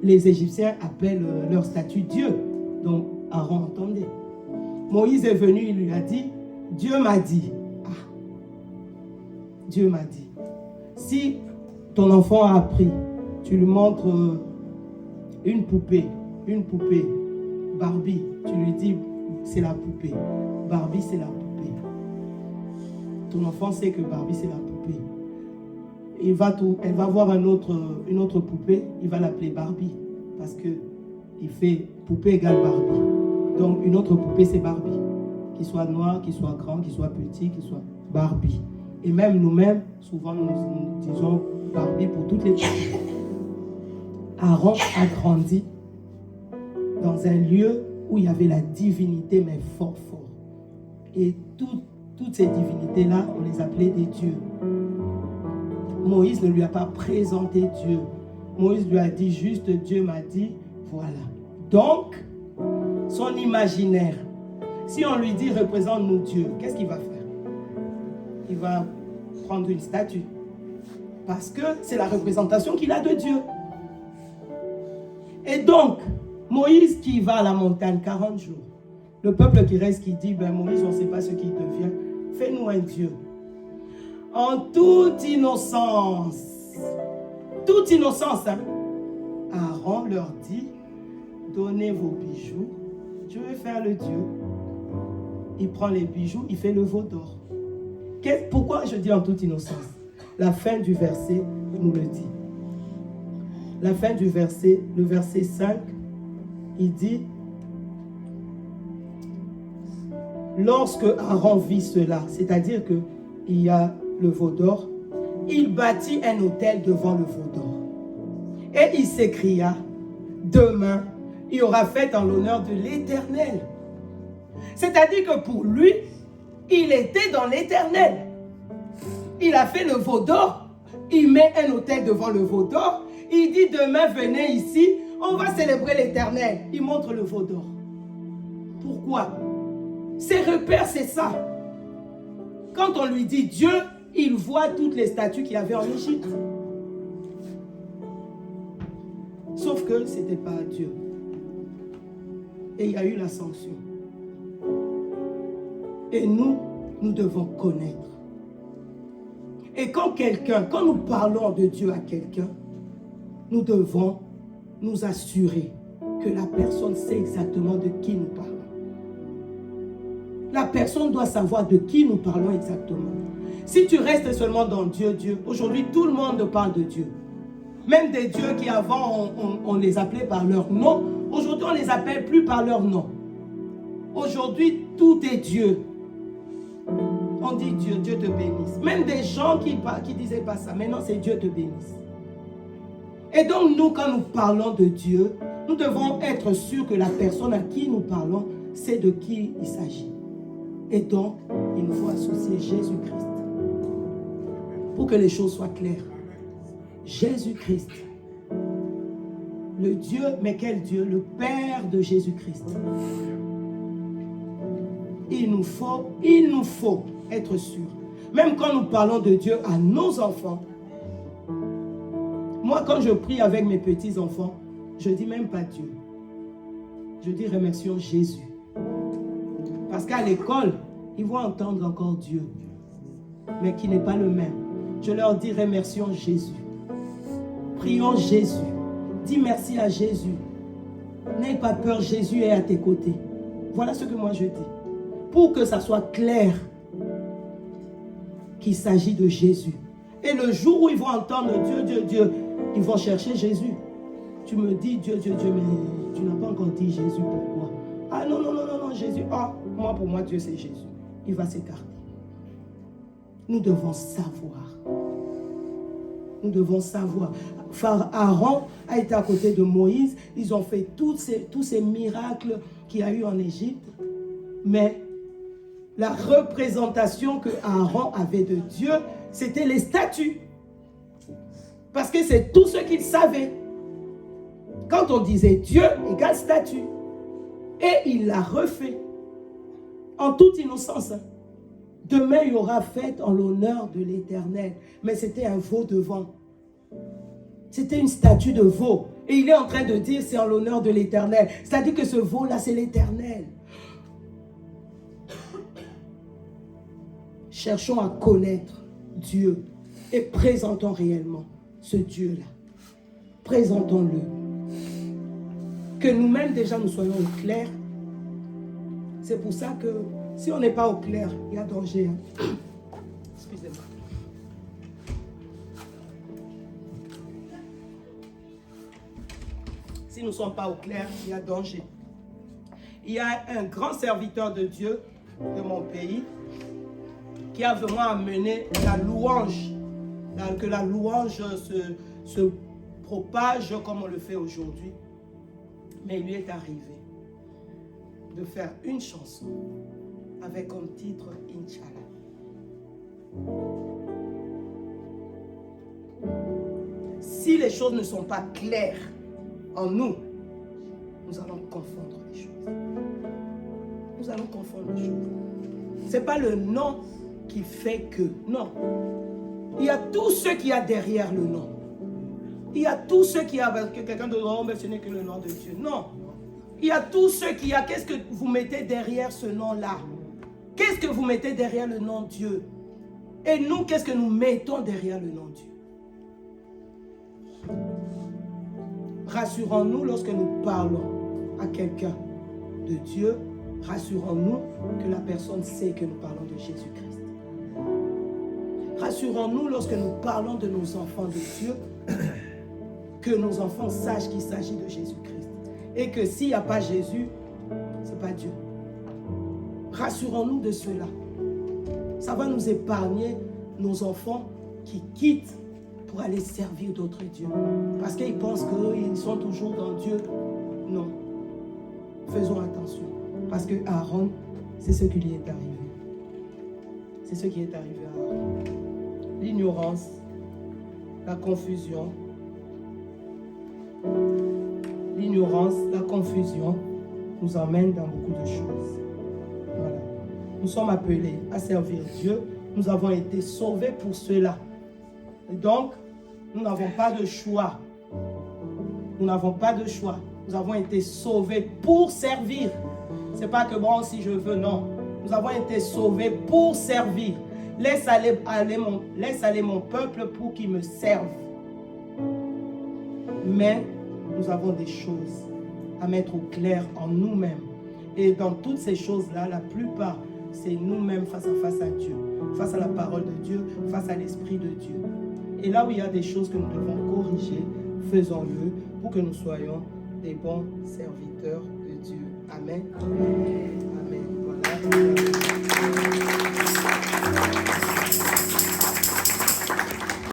Les Égyptiens appellent leur statue Dieu. Donc, Aaron entendait. Moïse est venu, il lui a dit, Dieu m'a dit. Ah, Dieu m'a dit. Si ton enfant a appris, tu lui montres une poupée Barbie, tu lui dis, c'est la poupée. Barbie, c'est la poupée. Ton enfant sait que Barbie, c'est la poupée. Elle va voir une autre poupée, il va l'appeler Barbie. Parce que il fait poupée égale Barbie. Donc, une autre poupée, c'est Barbie. Qu'il soit noir, qu'il soit grand, qu'il soit petit, qu'il soit Barbie. Et même nous-mêmes, souvent, nous disons Barbie pour toutes les poupées. Aaron a grandi dans un lieu où il y avait la divinité, mais fort. Et toutes ces divinités-là, on les appelait des dieux. Moïse ne lui a pas présenté Dieu. Moïse lui a dit juste, Dieu m'a dit, voilà. Donc, son imaginaire, si on lui dit, représente-nous Dieu, qu'est-ce qu'il va faire? Il va prendre une statue. Parce que c'est la représentation qu'il a de Dieu. Et donc, Moïse qui va à la montagne 40 jours, le peuple qui reste qui dit, ben Moïse, on ne sait pas ce qu'il devient, fais-nous un Dieu. En toute innocence, hein, Aaron leur dit, donnez vos bijoux, je vais faire le Dieu. Il prend les bijoux, il fait le veau d'or. Pourquoi je dis en toute innocence? La fin du verset nous le dit. La fin du verset, le verset 5, il dit, lorsque Aaron vit cela, c'est-à-dire qu'il y a le veau d'or, il bâtit un autel devant le veau d'or. Et il s'écria, demain, il y aura fête en l'honneur de l'Éternel. C'est-à-dire que pour lui, il était dans l'Éternel. Il a fait le veau d'or, il met un autel devant le veau d'or, il dit demain, venez ici, on va célébrer l'Éternel. Il montre le veau d'or. Pourquoi? Ses repères, c'est ça. Quand on lui dit Dieu, il voit toutes les statues qu'il y avait en Égypte. Sauf que ce n'était pas Dieu. Et il y a eu la sanction. Et nous devons connaître. Et quand nous parlons de Dieu à quelqu'un, nous devons nous assurer que la personne sait exactement de qui nous parlons. La personne doit savoir de qui nous parlons exactement. Si tu restes seulement dans Dieu, aujourd'hui tout le monde parle de Dieu. Même des dieux qui avant on les appelait par leur nom, aujourd'hui on ne les appelle plus par leur nom. Aujourd'hui tout est Dieu. On dit Dieu, Dieu te bénisse. Même des gens qui ne disaient pas ça, maintenant c'est Dieu te bénisse. Et donc nous, quand nous parlons de Dieu, nous devons être sûrs que la personne à qui nous parlons sait de qui il s'agit. Et donc, il nous faut associer Jésus-Christ pour que les choses soient claires. Jésus-Christ. Le Dieu, mais quel Dieu? Le Père de Jésus-Christ. il nous faut être sûr. Même quand nous parlons de Dieu à nos enfants, moi quand je prie avec mes petits-enfants, je ne dis même pas Dieu. Je dis remercions Jésus. Parce qu'à l'école, ils vont entendre encore Dieu, mais qui n'est pas le même. Je leur dis remercions Jésus. Prions Jésus. Dis merci à Jésus. N'aie pas peur, Jésus est à tes côtés. Voilà ce que moi je dis. Pour que ça soit clair qu'il s'agit de Jésus. Et le jour où ils vont entendre Dieu, Dieu, Dieu, ils vont chercher Jésus. Tu me dis Dieu, Dieu, Dieu, mais tu n'as pas encore dit Jésus, pourquoi? Ah non, non, non, non, non, Jésus. Ah, moi, pour moi, Dieu, c'est Jésus. Il va s'écarter. Nous devons savoir. Nous devons savoir. Aaron a été à côté de Moïse. Ils ont fait tous ces miracles qu'il y a eu en Égypte. Mais la représentation que Aaron avait de Dieu, c'était les statues. Parce que c'est tout ce qu'il savait. Quand on disait Dieu égale statue. Et il l'a refait. En toute innocence. Demain, il y aura fête en l'honneur de l'Éternel. Mais c'était un veau devant. C'était une statue de veau. Et il est en train de dire c'est en l'honneur de l'Éternel. C'est-à-dire que ce veau-là, c'est l'Éternel. Cherchons à connaître Dieu et présentons réellement ce Dieu-là. Présentons-le. Que nous-mêmes déjà nous soyons au clair. C'est pour ça que si on n'est pas au clair, il y a danger. Excusez-moi. Si nous ne sommes pas au clair, il y a danger. Il y a un grand serviteur de Dieu de mon pays qui a vraiment amené la louange, que la louange se propage comme on le fait aujourd'hui. Mais il lui est arrivé de faire une chanson avec comme titre Inch'Allah. Si les choses ne sont pas claires en nous, nous allons confondre les choses. Nous allons confondre les choses. Ce n'est pas le nom qui fait que, non. Il y a tout ce qu'il y a derrière le nom. Il y a tout ce qu'il y a, que quelqu'un de oh, mais ce n'est que le nom de Dieu. Non. Il y a tout ce qu'il y a. Qu'est-ce que vous mettez derrière ce nom-là? Qu'est-ce que vous mettez derrière le nom Dieu? Et nous, qu'est-ce que nous mettons derrière le nom Dieu? Rassurons-nous lorsque nous parlons à quelqu'un de Dieu. Rassurons-nous que la personne sait que nous parlons de Jésus-Christ. Rassurons-nous lorsque nous parlons de nos enfants de Dieu, que nos enfants sachent qu'il s'agit de Jésus-Christ. Et que s'il n'y a pas Jésus, ce n'est pas Dieu. Rassurons-nous de cela. Ça va nous épargner nos enfants qui quittent pour aller servir d'autres dieux. Parce qu'ils pensent qu'ils sont toujours dans Dieu. Non. Faisons attention. Parce que Aaron, c'est ce qui lui est arrivé. C'est ce qui est arrivé à Aaron. L'ignorance, la confusion. L'ignorance, la confusion nous emmène dans beaucoup de choses. Voilà. Nous sommes appelés à servir Dieu. Nous avons été sauvés pour cela. Et donc, nous n'avons pas de choix. Nous n'avons pas de choix. Nous avons été sauvés pour servir. Ce n'est pas que bon, si je veux, non. Nous avons été sauvés pour servir. Laisse aller mon peuple pour qu'il me serve. Mais nous avons des choses à mettre au clair en nous-mêmes. Et dans toutes ces choses-là, la plupart, c'est nous-mêmes face à Dieu, face à la parole de Dieu, face à l'Esprit de Dieu. Et là où il y a des choses que nous devons corriger, faisons-le pour que nous soyons des bons serviteurs de Dieu. Amen. Amen.